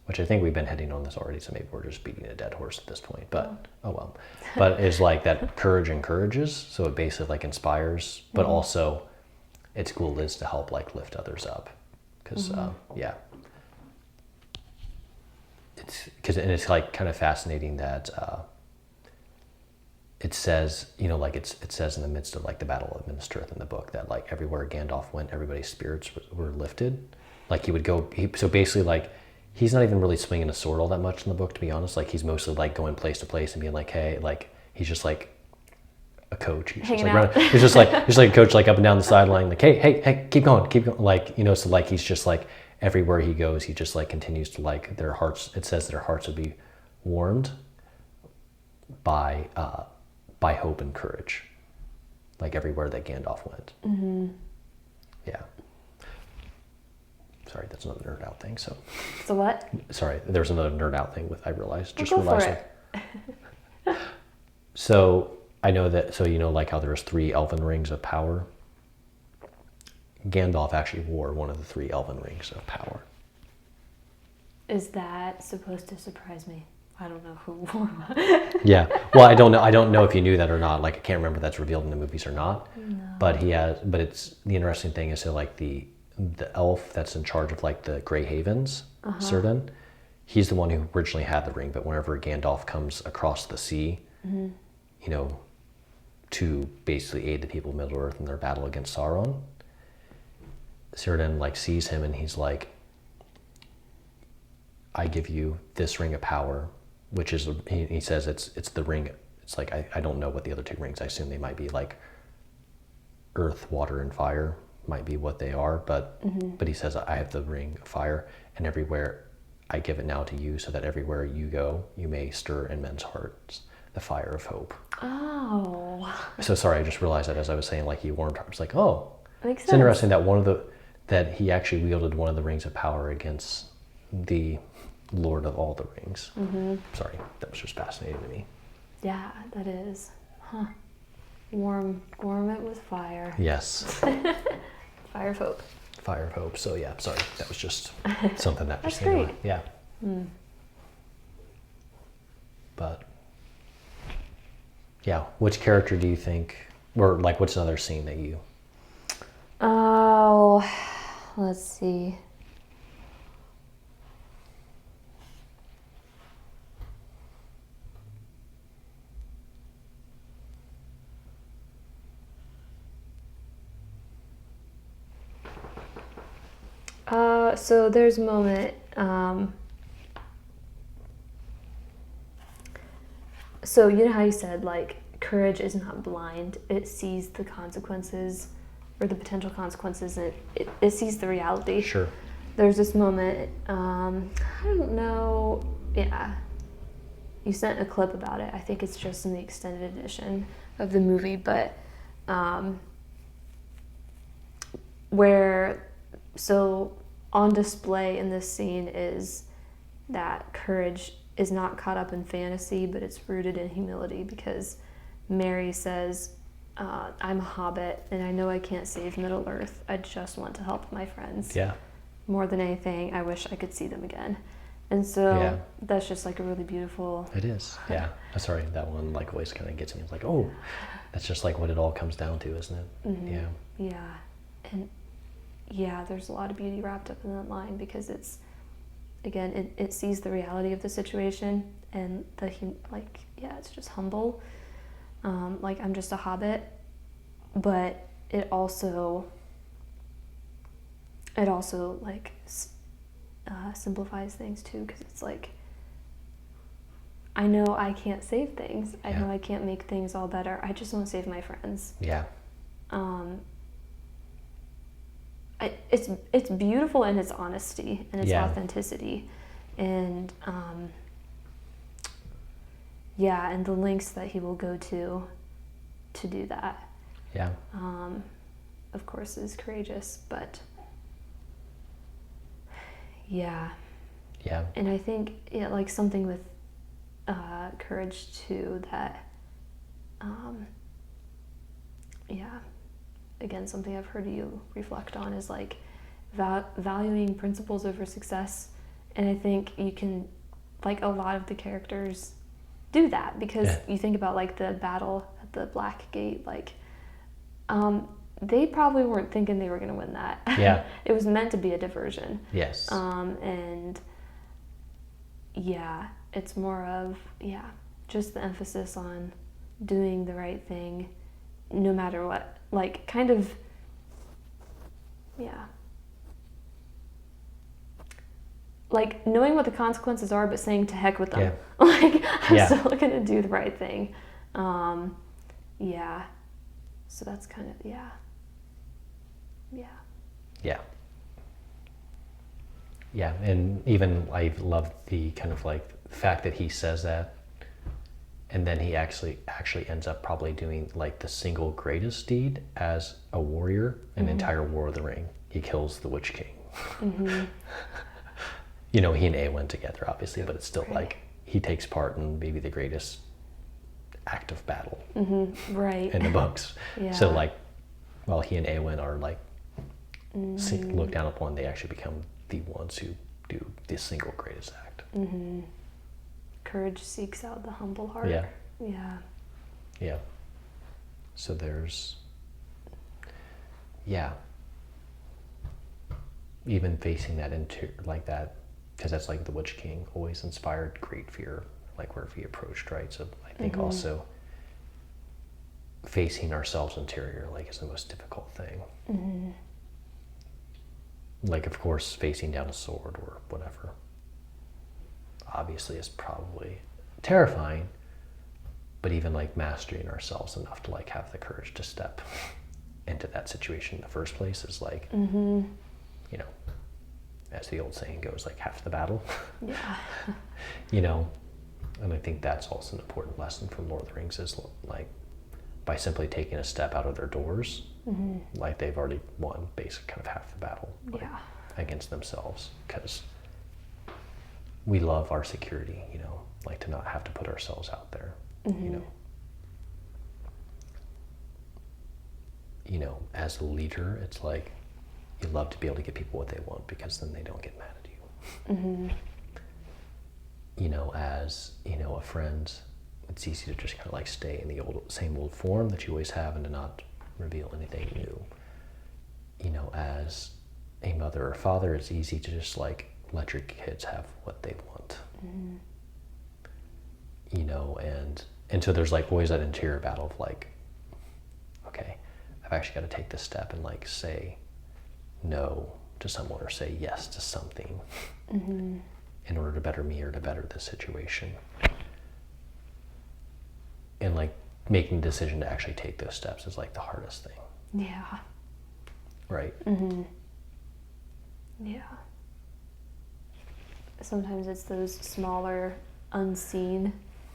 which I think we've been heading on this already, so maybe we're just beating a dead horse at this point. But oh well, but is like that courage encourages, so it basically like inspires, but also its goal is to help like lift others up, because it's like kind of fascinating that it says, like it says in the midst of like the battle of Minas Tirith in the book that like everywhere Gandalf went, everybody's spirits were lifted. Like he would go, so basically like he's not even really swinging a sword all that much in the book, to be honest. Like he's mostly like going place to place and being like, hey, like he's just like a coach. He's just Hanging like out. running, he's just like a coach, like up and down the sideline, like hey, keep going, like so like he's just like everywhere he goes, he just like continues to like their hearts. It says their hearts would be warmed by hope and courage, like everywhere that Gandalf went. Mm-hmm. Yeah. Sorry, that's another nerd out thing. So. So what? Sorry, there's another nerd out thing I realized. Well, Just go for realized. So I know that. So like how there's 3 elven rings of power. Gandalf actually wore one of the 3 elven rings of power. Is that supposed to surprise me? I don't know who wore one. Yeah. Well, I don't know if you knew that or not. Like I can't remember if that's revealed in the movies or not. No. But it's the interesting thing is that like the elf that's in charge of like the Grey Havens, Círdan, he's the one who originally had the ring. But whenever Gandalf comes across the sea, to basically aid the people of Middle Earth in their battle against Sauron, Círdan like sees him and he's like, I give you this ring of power, which is, he says it's the ring. It's like, I don't know what the other 2 rings, I assume they might be like earth, water, and fire might be what they are, but he says, I have the ring of fire, and everywhere I give it now to you, so that everywhere you go, you may stir in men's hearts the fire of hope. Oh. So sorry, I just realized that as I was saying, like he warmed hearts. It's like, oh, Makes it's sense. interesting that that he actually wielded one of the rings of power against the Lord of all the Rings. Mm-hmm. Sorry, that was just fascinating to me. Yeah, that is. Huh. Warm it with fire. Yes. Fire of hope. Fire of hope. So yeah, sorry, that was just something that just That's came to great. mind. Yeah. But yeah, which character do you think, or like what's another scene that you? Oh, let's see. So there's a moment. So you know how you said like courage is not blind; it sees the consequences, or the potential consequences, and it sees the reality. Sure. There's this moment. I don't know. Yeah, you sent a clip about it. I think it's just in the extended edition of the movie, but where so on display in this scene is that courage is not caught up in fantasy, but it's rooted in humility, because Mary says, I'm a hobbit and I know I can't save Middle Earth. I just want to help my friends. Yeah. More than anything, I wish I could see them again. And so Yeah. that's just like a really beautiful. It is. Yeah. Sorry, that one like always kind of gets me. It's like, oh, that's just like what it all comes down to, isn't it? Mm-hmm. Yeah. Yeah. And yeah, there's a lot of beauty wrapped up in that line, because it's, again, it sees the reality of the situation, and it's just humble. Like, I'm just a hobbit, but it also like simplifies things too, because it's like, I know I can't save things. I know I can't make things all better. I just want to save my friends. Yeah. It's beautiful in its honesty and its Yeah. authenticity, and and the lengths that he will go to do that. Yeah. Of course, is courageous, but yeah. Yeah. And I think like something with courage too, that again, something I've heard you reflect on is like valuing principles over success. And I think you can, like, a lot of the characters do that, because you think about like the battle at the Black Gate, like they probably weren't thinking they were going to win that. Yeah. It was meant to be a diversion. Yes. And yeah, it's more of, just the emphasis on doing the right thing no matter what. Like, kind of, yeah. Like, knowing what the consequences are, but saying to heck with them. Yeah. Like, I'm Yeah. still going to do the right thing. Yeah. So that's kind of, yeah. Yeah. Yeah, and even I love the kind of like fact that he says that, and then he actually ends up probably doing like the single greatest deed as a warrior in the entire War of the Ring. He kills the Witch King. You know, he and Eowyn together, obviously, but it's still like he takes part in maybe the greatest act of battle Right. in the books. Yeah. So like, while he and Eowyn are like looked down upon, they actually become the ones who do the single greatest act. Courage seeks out the humble heart. Yeah. Yeah. Yeah. So there's, yeah. Even facing that into like that, because that's like the Witch King always inspired great fear, like wherever he approached, right? So I think also facing ourselves interior, like, is the most difficult thing. Like, of course, facing down a sword or whatever, obviously is probably terrifying, but even like mastering ourselves enough to like have the courage to step into that situation in the first place is like, you know, as the old saying goes, like half the battle. Yeah. You know, and I think that's also an important lesson from Lord of the Rings is like, by simply taking a step out of their doors, like they've already won basic kind of half the battle, like, Yeah. against themselves, because we love our security, you know, like to not have to put ourselves out there, you know, as a leader, it's like you love to be able to give people what they want because then they don't get mad at you. You know, as, you know, a friend, it's easy to just kind of like stay in the same old form that you always have and to not reveal anything new. You know, as a mother or father, it's easy to just like let your kids have what they want. You know, and so there's like always that interior battle of like, okay, I've actually got to take this step and like say no to someone or say yes to something in order to better me or to better the situation. And like making the decision to actually take those steps is like the hardest thing. Yeah. Right? Yeah. Sometimes it's those smaller, unseen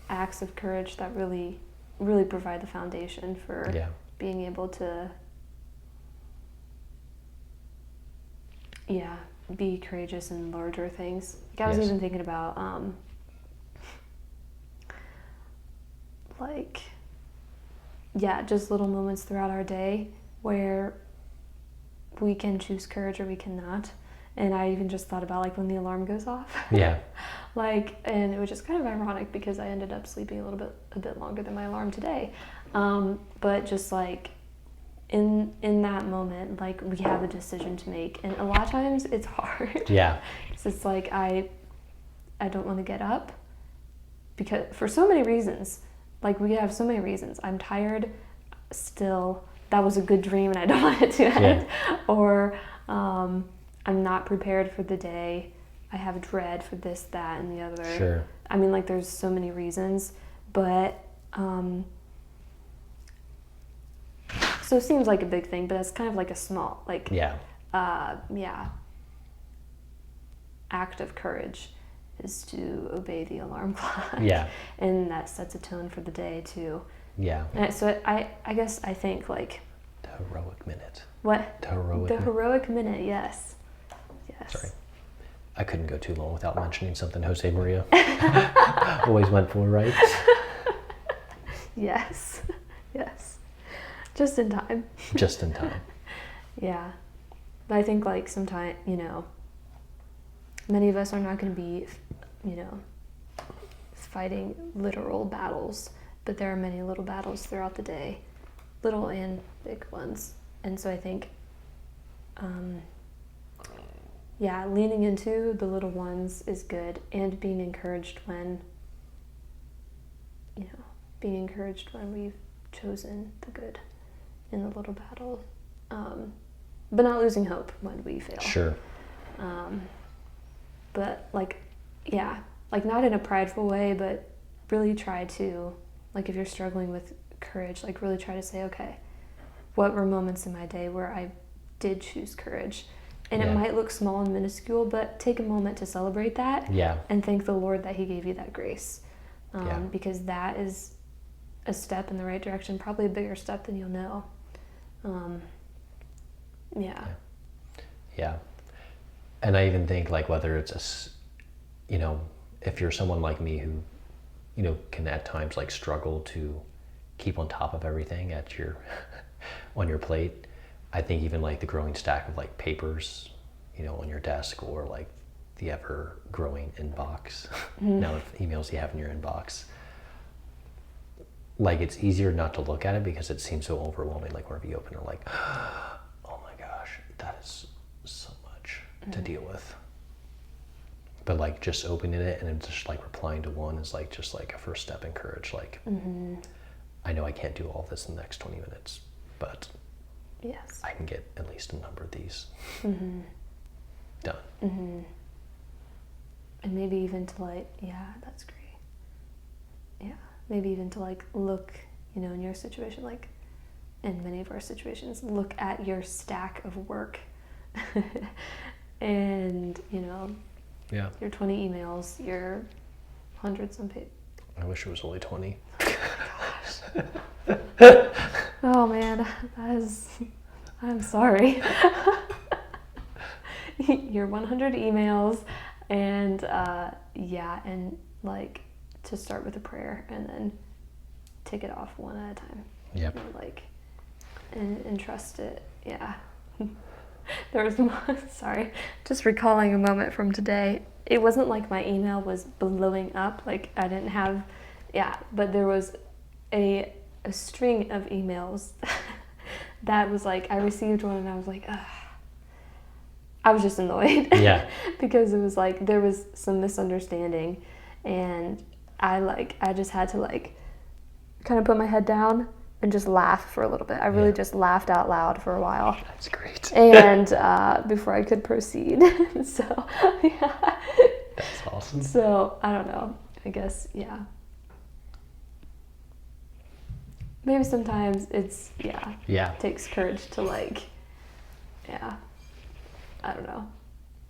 acts of courage that really, really provide the foundation for being able to, be courageous in larger things. Like I was even thinking about, just little moments throughout our day where we can choose courage or we cannot. And I even just thought about like when the alarm goes off. Yeah. Like, and it was just kind of ironic because I ended up sleeping a bit longer than my alarm today. But just like in that moment, like we have a decision to make, and a lot of times it's hard. Yeah. So it's like I don't want to get up because for so many reasons. Like we have so many reasons. I'm tired still. That was a good dream and I don't want it to end. Or I'm not prepared for the day. I have dread for this, that, and the other. Sure. I mean, like, there's so many reasons, but so it seems like a big thing, but it's kind of like a small, like, act of courage is to obey the alarm clock. Yeah. And that sets a tone for the day too. Yeah. And so I guess I think like The heroic minute. what? The heroic The minute. heroic minute, yes. Sorry. I couldn't go too long without mentioning something Jose Maria always went for, right? Yes. Yes. Just in time. Just in time. Yeah. But I think like sometimes, many of us are not going to be, fighting literal battles, but there are many little battles throughout the day, little and big ones. And so I think, yeah, leaning into the little ones is good, and being encouraged when, being encouraged when we've chosen the good in the little battles, but not losing hope when we fail. Sure. But not in a prideful way, but really try to, if you're struggling with courage, really try to say, okay, what were moments in my day where I did choose courage? And it might look small and minuscule, but take a moment to celebrate that. Yeah. And thank the Lord that he gave you that grace. Because that is a step in the right direction, probably a bigger step than you'll know. Yeah. And I even think whether it's if you're someone like me who, can at times struggle to keep on top of everything at your, on your plate, I think even the growing stack of papers, on your desk, or the ever growing inbox, now of emails you have in your inbox, it's easier not to look at it because it seems so overwhelming. Whenever you open it, oh my gosh, that is so much to deal with. But just opening it and then just replying to one is just a first step in courage. I know I can't do all this in the next 20 minutes, but yes, I can get at least a number of these done. And maybe even to that's great. Yeah, maybe even to look, in your situation, in many of our situations, look at your stack of work and, Yeah. your 20 emails, your hundreds of pages. I wish it was only 20. Oh man, I'm sorry. Your 100 emails, and and to start with a prayer and then take it off one at a time. Yep. And trust it. Yeah. There was sorry, just recalling a moment from today. It wasn't my email was blowing up, I didn't have, but there was a string of emails that was I received one and I was ugh. I was just annoyed. Yeah. Because it was there was some misunderstanding, and I just had to kind of put my head down and just laugh for a little bit. I really just laughed out loud for a while. That's great. And before I could proceed. So, yeah. That's awesome. So, I don't know. I guess, maybe sometimes it's, takes courage to I don't know.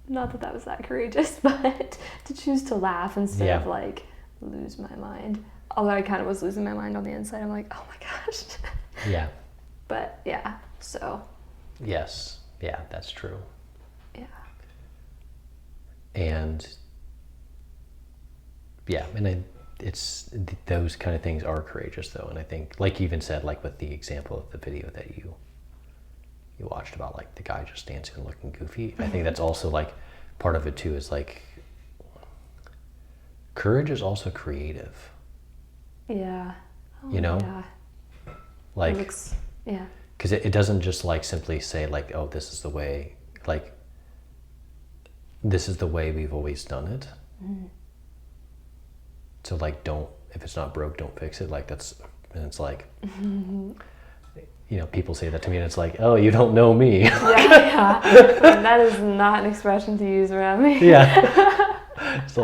Not that was that courageous, but to choose to laugh instead of lose my mind. Although I kind of was losing my mind on the inside. I'm oh my gosh. Yeah. But so. Yes. Yeah, that's true. Yeah. And it's those kind of things are courageous though. And I think, you even said, with the example of the video that you watched about the guy just dancing and looking goofy, I think that's also part of it too, is courage is also creative. Yeah. Oh, Yeah. It looks, because it doesn't just simply say oh, this is the way, this is the way we've always done it. So don't, if it's not broke, don't fix it. That's, and it's people say that to me and it's oh, you don't know me. Yeah. And that is not an expression to use around me. Yeah. It's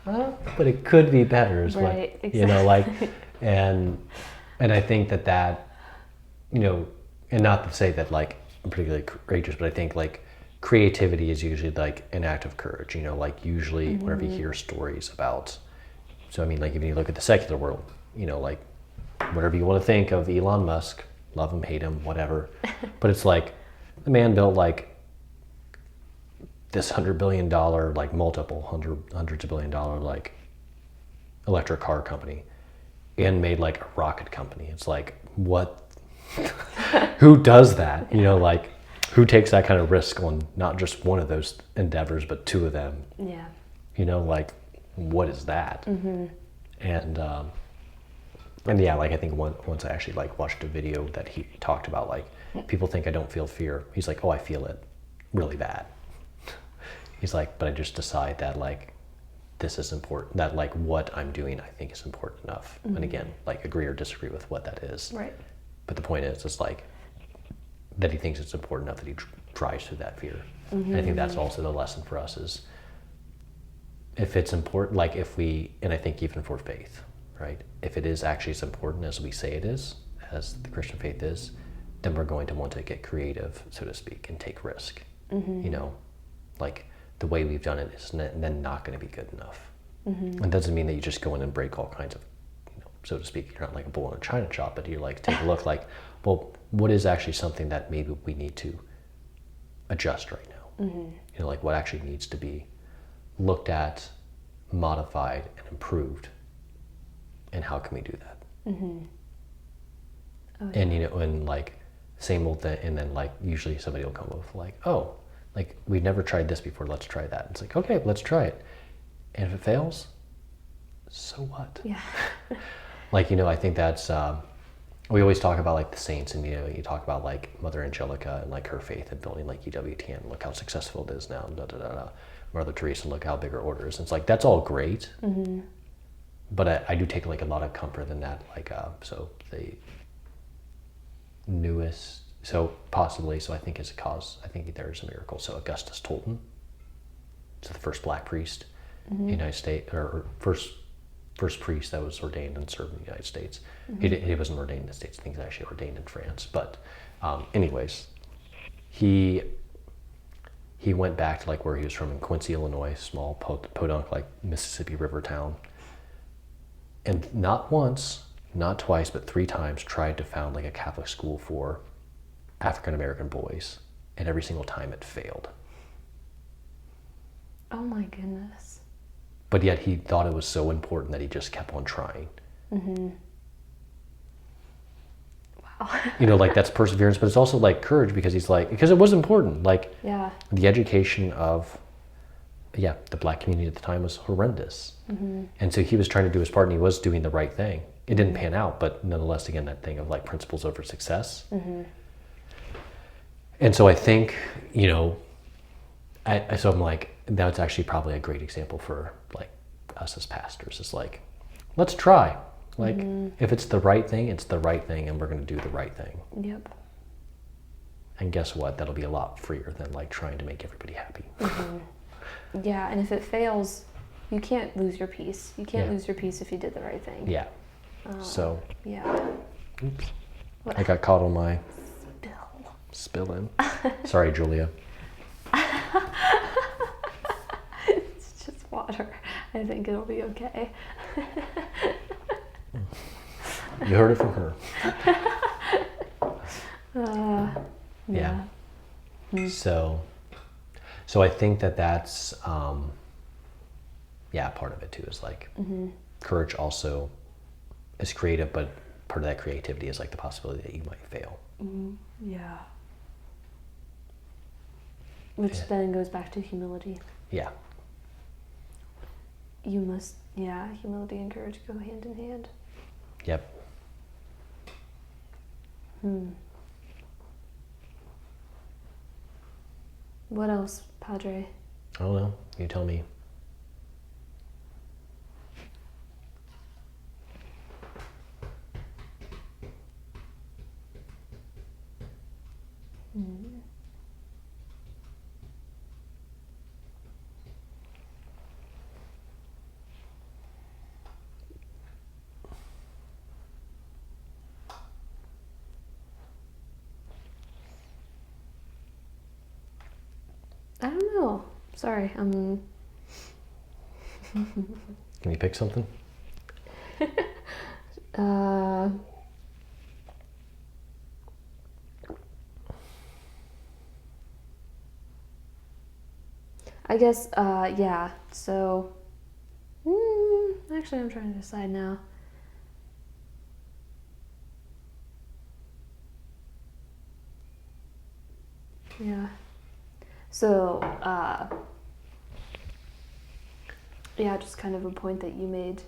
but it could be better is right, what, exactly. and I think that, and not to say that I'm particularly courageous, but I think creativity is usually an act of courage, usually whenever you hear stories about, so I mean, even you look at the secular world, whatever you want to think of Elon Musk, love him, hate him, whatever, but it's the man built this $100 billion, multiple hundreds of $1 billion electric car company, and made a rocket company. It's what, who does that? Who takes that kind of risk on not just one of those endeavors, but two of them? Yeah. What is that? Mm-hmm. And yeah, I think once I actually watched a video that he talked about people think I don't feel fear. He's oh, I feel it really bad. He's like, but I just decide that like this is important, that like what I'm doing I think is important enough. And again, like agree or disagree with what that is. Right. But the point is, it's like that he thinks it's important enough that he tries through that fear. And I think that's also the lesson for us is if it's important, like if we, and I think even for faith, right? If it is actually as important as we say it is, as the Christian faith is, then we're going to want to get creative, so to speak, and take risk. You know, like the way we've done it is then not going to be good enough. It doesn't mean that you just go in and break all kinds of, you know, so to speak, you're not like a bull in a china shop, but you're like, take a look like, well, what is actually something that maybe we need to adjust right now? You know, like what actually needs to be looked at, modified, and improved, and how can we do that? Oh, And you know, and like same old thing, and then like usually somebody will come up with like, oh, like we've never tried this before, let's try that. It's like, okay, let's try it. And if it fails, so what? yeah. Like, you know, I think that's we always talk about like the saints, and you know, you talk about like Mother Angelica and like her faith in building like EWTN. Look how successful it is now. Da da da da. Mother Teresa, look how big her order is. And it's like that's all great, but I do take like a lot of comfort in that. Like, so the newest, so possibly, so I think it's a cause. I think there is a miracle. So Augustus Tolton, so the first black priest in the United States, or first priest that was ordained and served in the United States. He wasn't ordained in the States. I think he was actually ordained in France. But anyways, he went back to like where he was from in Quincy, Illinois, small podunk like Mississippi River town, and not once, not twice, but 3 times tried to found like a Catholic school for African American boys, and every single time it failed. Oh my goodness. But yet he thought it was so important that he just kept on trying. Wow. You know, like that's perseverance, but it's also like courage, because he's like, because it was important. Like Yeah. the education of, the black community at the time was horrendous. And so he was trying to do his part, and he was doing the right thing. It didn't pan out, but nonetheless, again, that thing of like principles over success. And so I think, you know, so I'm like, that's actually probably a great example for like us as pastors. It's like, let's try. Like, if it's the right thing, it's the right thing, and we're going to do the right thing. Yep. And guess what? That'll be a lot freer than like trying to make everybody happy. Yeah, and if it fails, you can't lose your peace. You can't Yeah. lose your peace if you did the right thing. Yeah. So, Yeah. oops. What? I got caught on my Bill. spilling. Sorry, Julia. It's just water. I think it'll be okay. You heard it from her. Yeah. So I think that's part of it too, is like courage also is creative, but part of that creativity is like the possibility that you might fail. Yeah. Which then goes back to humility. Yeah. You must, humility and courage go hand in hand. Yep. What else, Padre? I don't know. You tell me. I don't know. Sorry. Can you pick something? I guess, so, actually I'm trying to decide now. Yeah. So, just kind of a point that you made,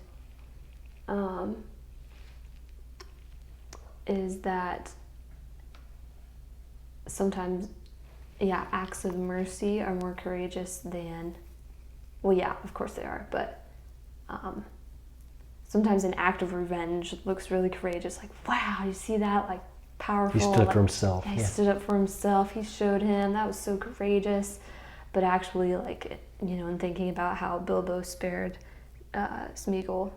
is that sometimes yeah, acts of mercy are more courageous than, well, yeah, of course they are, but sometimes an act of revenge looks really courageous. Like, wow, you see that? Like, powerful. He stood up like, for himself. yeah, he Yeah. stood up for himself. He showed him. That was so courageous. But actually, like, you know, in thinking about how Bilbo spared Smeagol,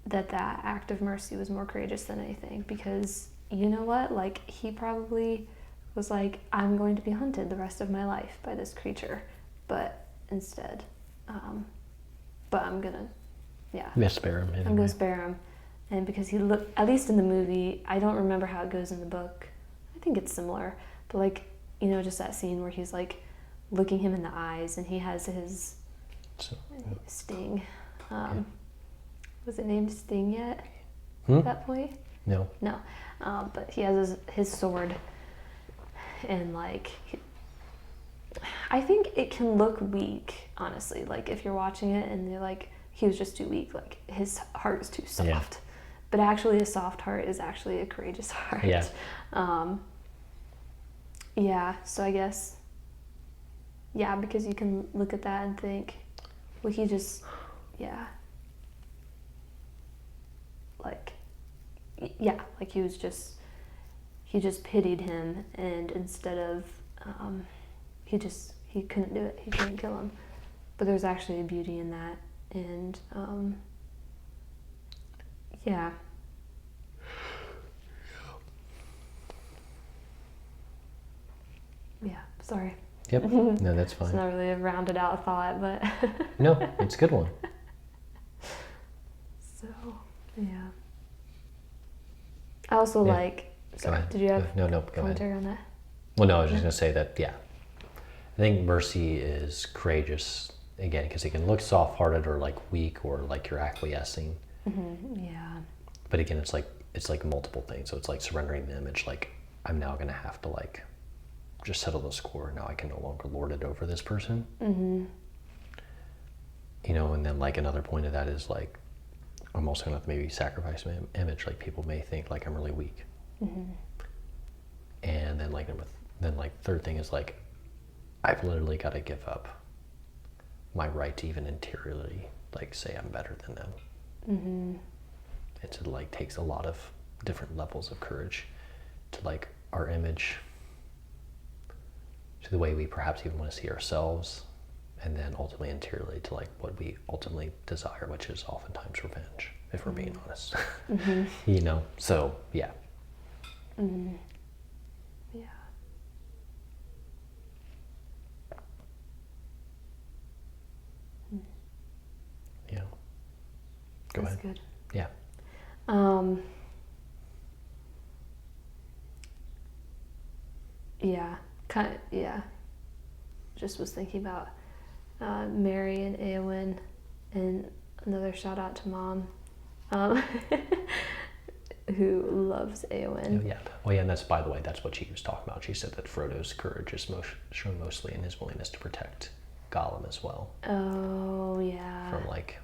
that act of mercy was more courageous than anything, because you know what, like, he probably was like, I'm going to be hunted the rest of my life by this creature, but instead, but I'm gonna, yeah, Spare him. Anyway. I'm gonna spare him. And because he looked, at least in the movie, I don't remember how it goes in the book, I think it's similar, but like, you know, just that scene where he's like looking him in the eyes and he has his Sting. Was it named Sting yet at that point? No. No. But he has his sword, and like, I think it can look weak, honestly. Like, if you're watching it and you're like, he was just too weak, like his heart is too soft. Yeah. But actually, a soft heart is actually a courageous heart. Yeah. Yeah, so I guess, yeah, because you can look at that and think, well, he just, yeah. Like, yeah, like he just pitied him, and instead of, he couldn't do it, he couldn't kill him. But there's actually a beauty in that, and, yeah. Yeah, sorry. Yep. No, that's fine. It's not really a rounded out thought, but. No, it's a good one. So, yeah. I also like. Sorry, ahead. did you have No, go ahead. commentary on that? Well, no, I was just going to say that, yeah. I think mercy is courageous, again, because it can look soft-hearted or like weak or like you're acquiescing. Mm-hmm. Yeah. But again, it's like multiple things. So it's like surrendering the image, like I'm now going to have to like just settle the score. Now I can no longer lord it over this person. Mm-hmm. You know, and then like another point of that is like, I'm also going to maybe sacrifice my image. Like people may think like I'm really weak. Mm-hmm. And then like third thing is like, I've literally got to give up my right to even interiorly like say I'm better than them. Mm-hmm. It like takes a lot of different levels of courage to like our image, to the way we perhaps even want to see ourselves, and then ultimately interiorly to like what we ultimately desire, which is oftentimes revenge, if we're being honest. Mm-hmm. You know, so yeah. Mm-hmm. Yeah. Yeah. Go That's ahead. good. Yeah. Yeah, kind of, yeah. Just was thinking about Mary and Eowyn, and another shout out to Mom, who loves Eowyn. Oh, yeah. Well, yeah, and that's, by the way, that's what she was talking about. She said that Frodo's courage is shown mostly in his willingness to protect Gollum as well. Oh, yeah. From like,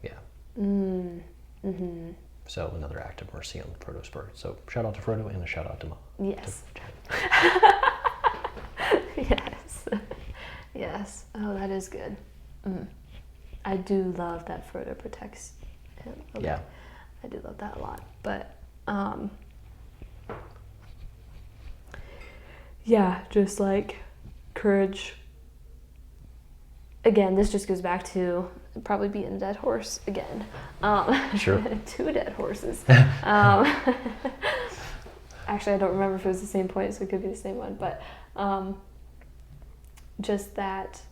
yeah. Mm-hmm. So another act of mercy on Frodo's part. So shout out to Frodo and a shout out to Mom. Yes. Yes. Yes. Oh, that is good. I do love that Frodo protects him. Okay. Yeah. I do love that a lot. But, yeah, just like courage. Again, this just goes back to probably being a dead horse again. Sure. 2 dead horses. Actually, I don't remember if it was the same point, so it could be the same one. But just that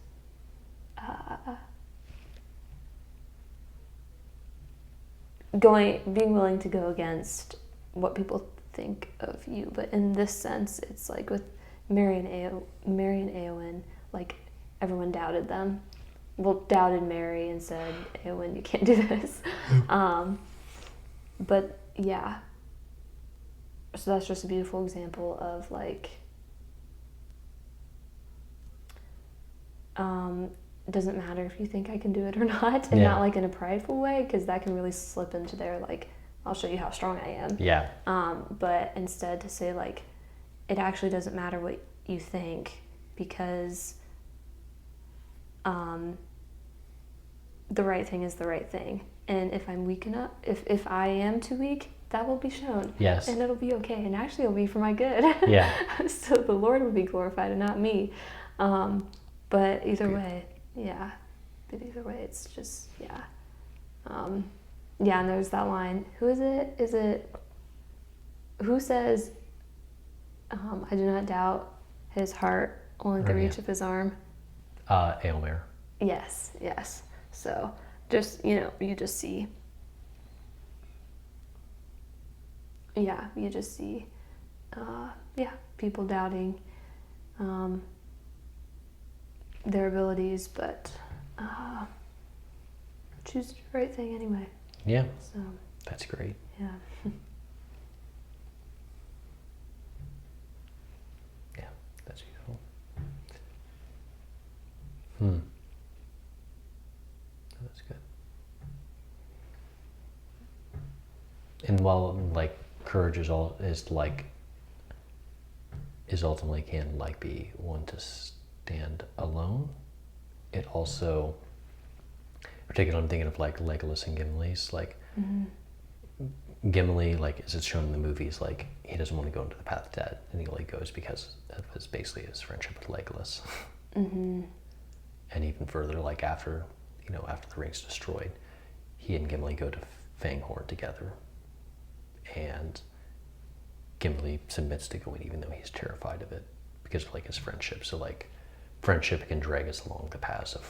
being willing to go against what people think of you. But in this sense, it's like with Mary and Eowyn, like everyone doubted them. Well, doubted Mary and said, Eowyn, you can't do this. But yeah. So that's just a beautiful example of like, it doesn't matter if you think I can do it or not, and Yeah. not like in a prideful way, because that can really slip into their like, I'll show you how strong I am. Yeah. But instead to say like, it actually doesn't matter what you think, because the right thing is the right thing. And if I'm weak enough, if I am too weak, that will be shown. Yes. And it'll be okay. And actually it'll be for my good. Yeah. So the Lord will be glorified and not me. But either Good. way, yeah. But either way, it's just, yeah. Yeah, and there's that line. Who is it? Is it, who says, I do not doubt his heart, only the Oh, yeah. reach of his arm? Aylmer. Yes, yes. So just, you just see, people doubting their abilities, but choose to do the right thing anyway. Yeah, So, that's great. yeah. Yeah, that's beautiful. Hmm. That's good. And while like courage is ultimately can like be one to stand alone, it also, particularly I'm thinking of like Legolas and Gimli's, like Gimli, like as it's shown in the movies, like he doesn't want to go into the path of death, and he only goes because of basically his friendship with Legolas. And even further, like after the ring's destroyed, he and Gimli go to Fanghorn together, and Gimli submits to going even though he's terrified of it because of like his friendship. So like friendship can drag us along the paths of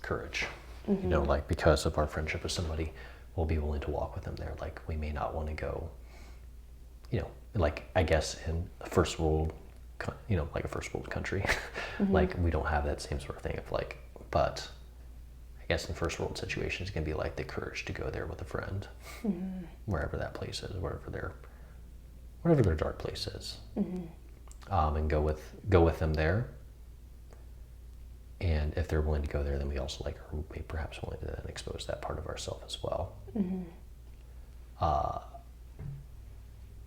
courage. Like because of our friendship with somebody, we'll be willing to walk with them there. Like we may not want to go, like I guess in a first world, like a first world country, like we don't have that same sort of thing of like, but I guess in first world situations it can be like the courage to go there with a friend, wherever that place is, whatever their dark place is, and go with them there. And if they're willing to go there, then we also like are perhaps willing to then expose that part of ourselves as well.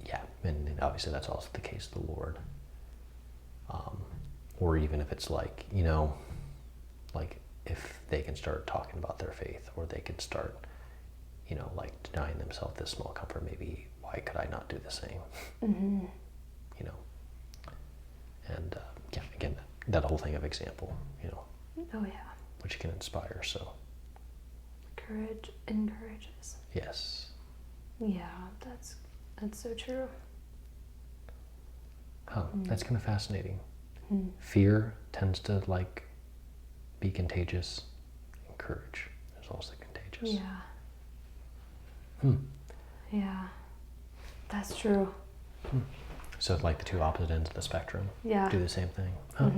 Yeah, and obviously that's also the case of the Lord. Or even if it's like, like if they can start talking about their faith, or they can start, like denying themselves this small comfort, maybe why could I not do the same? And yeah, again, that whole thing of example, Oh yeah. which can inspire. So Courage encourages. yes. Yeah, that's so true. Huh, that's kind of fascinating. Fear tends to like be contagious, and courage is also contagious. Yeah. Yeah, that's true. So like the two opposite ends of the spectrum Yeah. do the same thing. Huh.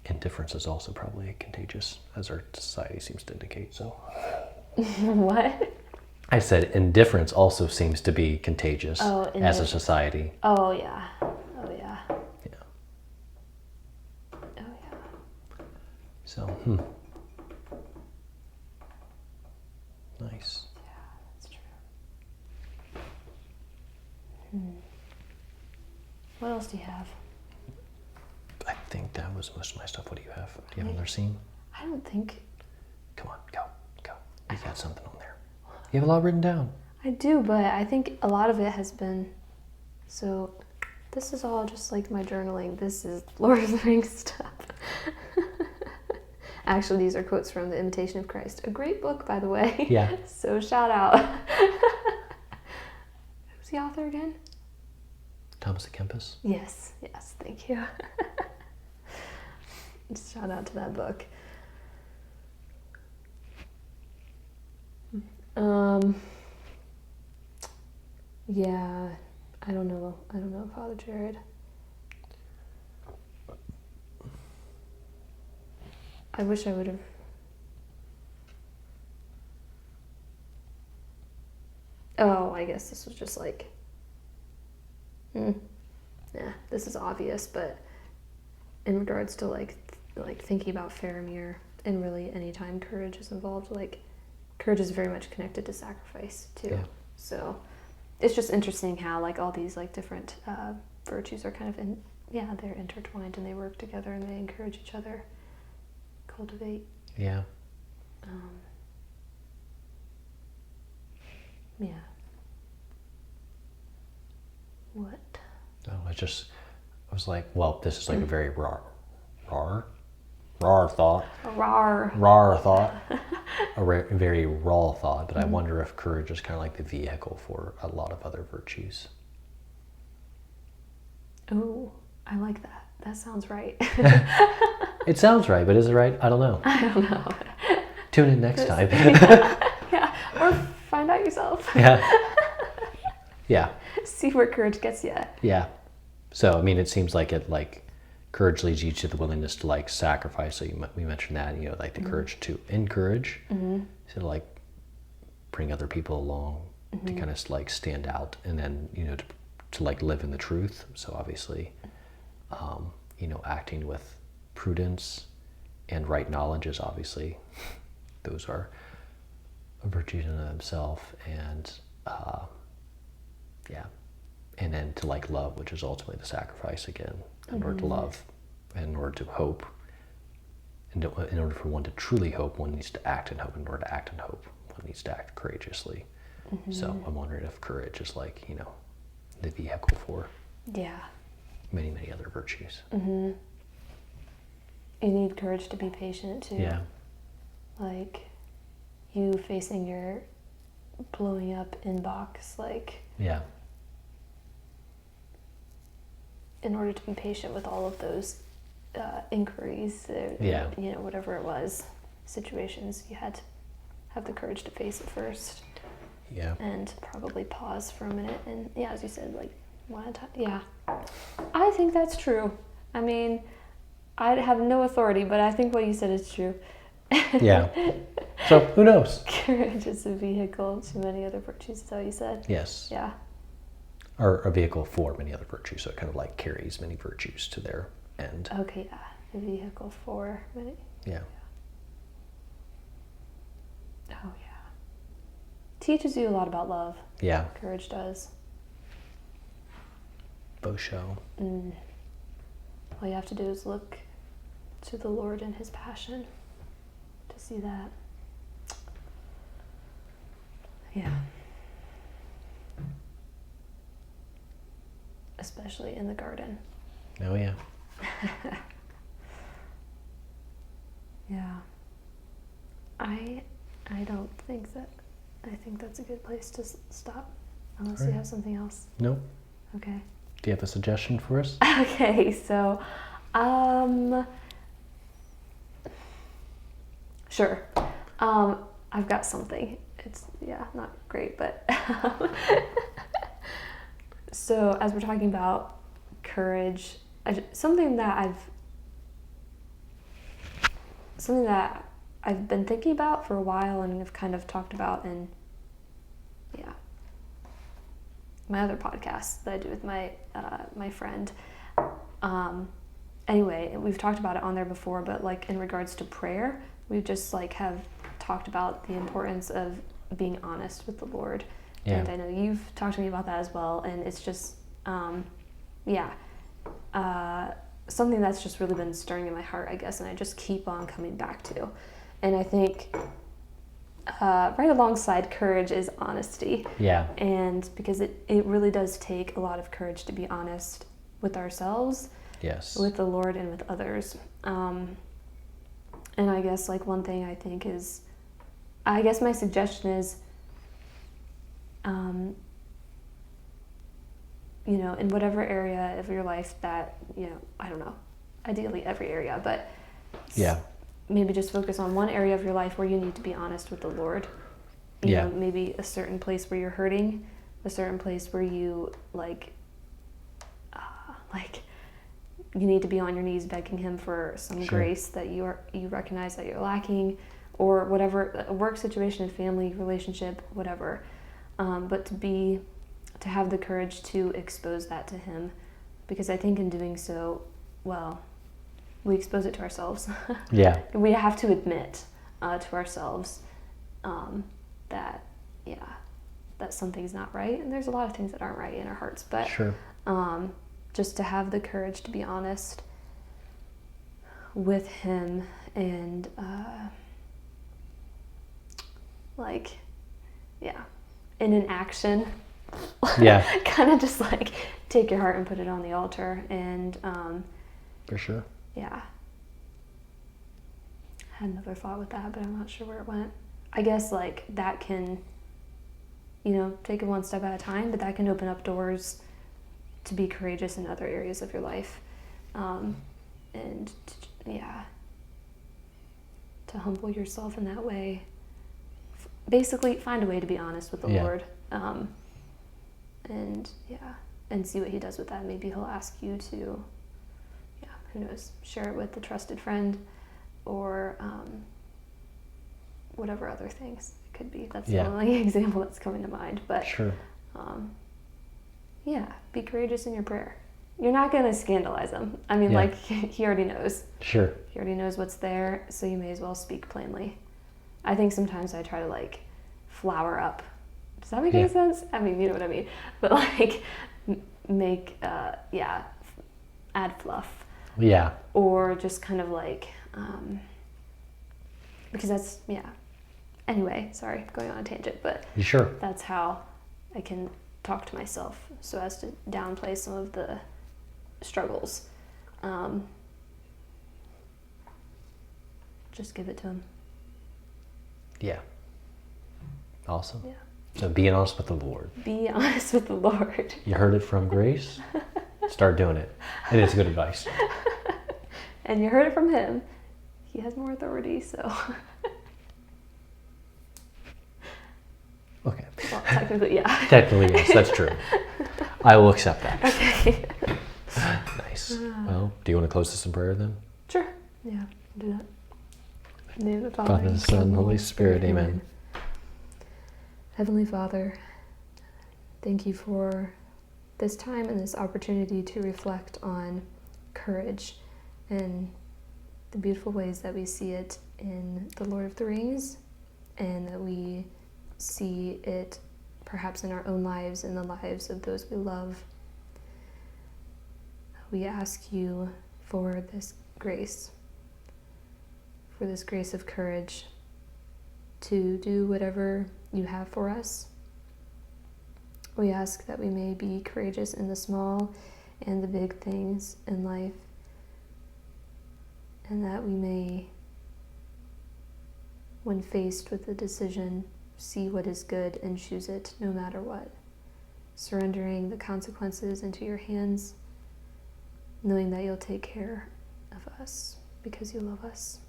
Indifference is also probably contagious, as our society seems to indicate. So What? I said indifference also seems to be contagious as a indifference. society. Oh yeah. Oh yeah. Yeah. Oh yeah. So nice. That's true. What else do you have? I think that was most of my stuff. What do you have? Do you have another scene? I don't think Come on, go. You got something on there. You have a lot written down. I do, but I think a lot of it has been, so this is all just like my journaling. This is Lord of the Rings stuff. Actually, these are quotes from The Imitation of Christ. A great book, by the way. Yeah. So shout out. Who's the author again? Thomas à Kempis. Yes, thank you. Just shout out to that book. Yeah, I don't know, Father Jared. I wish I would have. Oh, I guess this was just like, this is obvious, but in regards to like thinking about Faramir, and really anytime courage is involved, like courage is very much connected to sacrifice too. Yeah. So it's just interesting how like all these like different virtues are kind of they're intertwined and they work together and they encourage each other, cultivate. Yeah. Yeah. What? Oh, I was like, well, this is like a very rar thought. Rar. Rar thought. Very raw thought, but I wonder if courage is kind of like the vehicle for a lot of other virtues. Ooh, I like that. That sounds right. It sounds right, but is it right? I don't know. I don't know. Tune in next time. Yeah, or find out yourself. Yeah. Yeah. See where courage gets you. Yeah. So, I mean, it seems like courage leads you to the willingness to like sacrifice. So we mentioned that, like the courage to encourage, to like bring other people along, to kind of like stand out, and then, to like live in the truth. So obviously, acting with prudence and right knowledge is obviously, those are virtues in themselves. And yeah. And then to like love, which is ultimately the sacrifice again, in order to love, and in order to hope. And in order for one to truly hope, one needs to act in hope. In order to act in hope, one needs to act courageously. So I'm wondering if courage is like, the vehicle for many, many other virtues. You need courage to be patient too. Yeah. Like you facing your blowing up inbox, like Yeah. in order to be patient with all of those inquiries, whatever it was, situations, you had to have the courage to face it first. Yeah. And probably pause for a minute. And as you said, like one at a time. Yeah. I think that's true. I mean, I have no authority, but I think what you said is true. Yeah. So who knows? Courage is a vehicle to many other virtues, is that what you said? Yes. Yeah. Or a vehicle for many other virtues. So it kind of like carries many virtues to their end. Okay, yeah. A vehicle for many. Yeah. Oh, yeah. Teaches you a lot about love. Yeah. Courage does. Beau show. All you have to do is look to the Lord and his passion to see that. Yeah. Especially in the garden. Oh, yeah. Yeah. I don't think that. I think that's a good place to stop. Unless you have something else. Nope. Okay. Do you have a suggestion for us? Okay, so, sure. I've got something. It's, not great, but, so as we're talking about courage, something that I've been thinking about for a while and have kind of talked about in, my other podcast that I do with my my friend. Anyway, we've talked about it on there before, but like in regards to prayer, we've just like have talked about the importance of being honest with the Lord. Yeah. And I know you've talked to me about that as well, and it's just something that's just really been stirring in my heart, I guess, and I just keep on coming back to. And I think right alongside courage is honesty. Yeah. And because it really does take a lot of courage to be honest with ourselves, Yes. with the Lord, and with others. And I guess like one thing I think is, I guess my suggestion is, in whatever area of your life that, I don't know, ideally every area, but maybe just focus on one area of your life where you need to be honest with the Lord. You know, maybe a certain place where you're hurting, a certain place where you you need to be on your knees begging him for some grace that you recognize that you're lacking, or whatever, a work situation, a family relationship, whatever. But to have the courage to expose that to him, because I think in doing so, we expose it to ourselves. Yeah. We have to admit to ourselves that, that something's not right. And there's a lot of things that aren't right in our hearts, but Sure. just to have the courage to be honest with him and like, yeah, in an action. Yeah. Kind of just like take your heart and put it on the altar. And For sure. yeah. I had another thought with that, but I'm not sure where it went. I guess like that can, take it one step at a time, but that can open up doors to be courageous in other areas of your life. To humble yourself in that way. Basically, find a way to be honest with the Lord. And see what he does with that. Maybe he'll ask you to, who knows, share it with a trusted friend or whatever other things it could be. That's the only example that's coming to mind. But sure. Be courageous in your prayer. You're not going to scandalize him. I mean, like, he already knows. Sure. He already knows what's there, so you may as well speak plainly. I think sometimes I try to, like, flower up. Does that make any sense? I mean, you know what I mean. But, like, make, add fluff. Yeah. Or just kind of, like, because that's, Anyway, sorry, going on a tangent, but You sure? that's how I can talk to myself so as to downplay some of the struggles. Just give it to him. Yeah. Awesome. Yeah. So being honest with the Lord. Be honest with the Lord. You heard it from Grace? Start doing it. It is good advice. And you heard it from him. He has more authority, so. Okay. Well, technically, yeah. Technically, yes, that's true. I will accept that. Okay. Nice. Well, do you want to close this in prayer then? Sure. Yeah, do that. In the name of the Father, the Son, and Holy Spirit, amen. Heavenly Father, thank you for this time and this opportunity to reflect on courage and the beautiful ways that we see it in The Lord of the Rings, and that we see it perhaps in our own lives and the lives of those we love. We ask you for this grace of courage to do whatever you have for us. We ask that we may be courageous in the small and the big things in life, and that we may, when faced with a decision, see what is good and choose it no matter what, surrendering the consequences into your hands, knowing that you'll take care of us because you love us.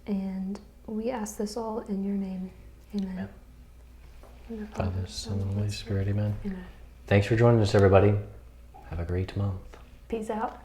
And we ask this all in your name. Amen. Amen. Father, Son, and Holy Spirit, amen. Amen. Thanks for joining us, everybody. Have a great month. Peace out.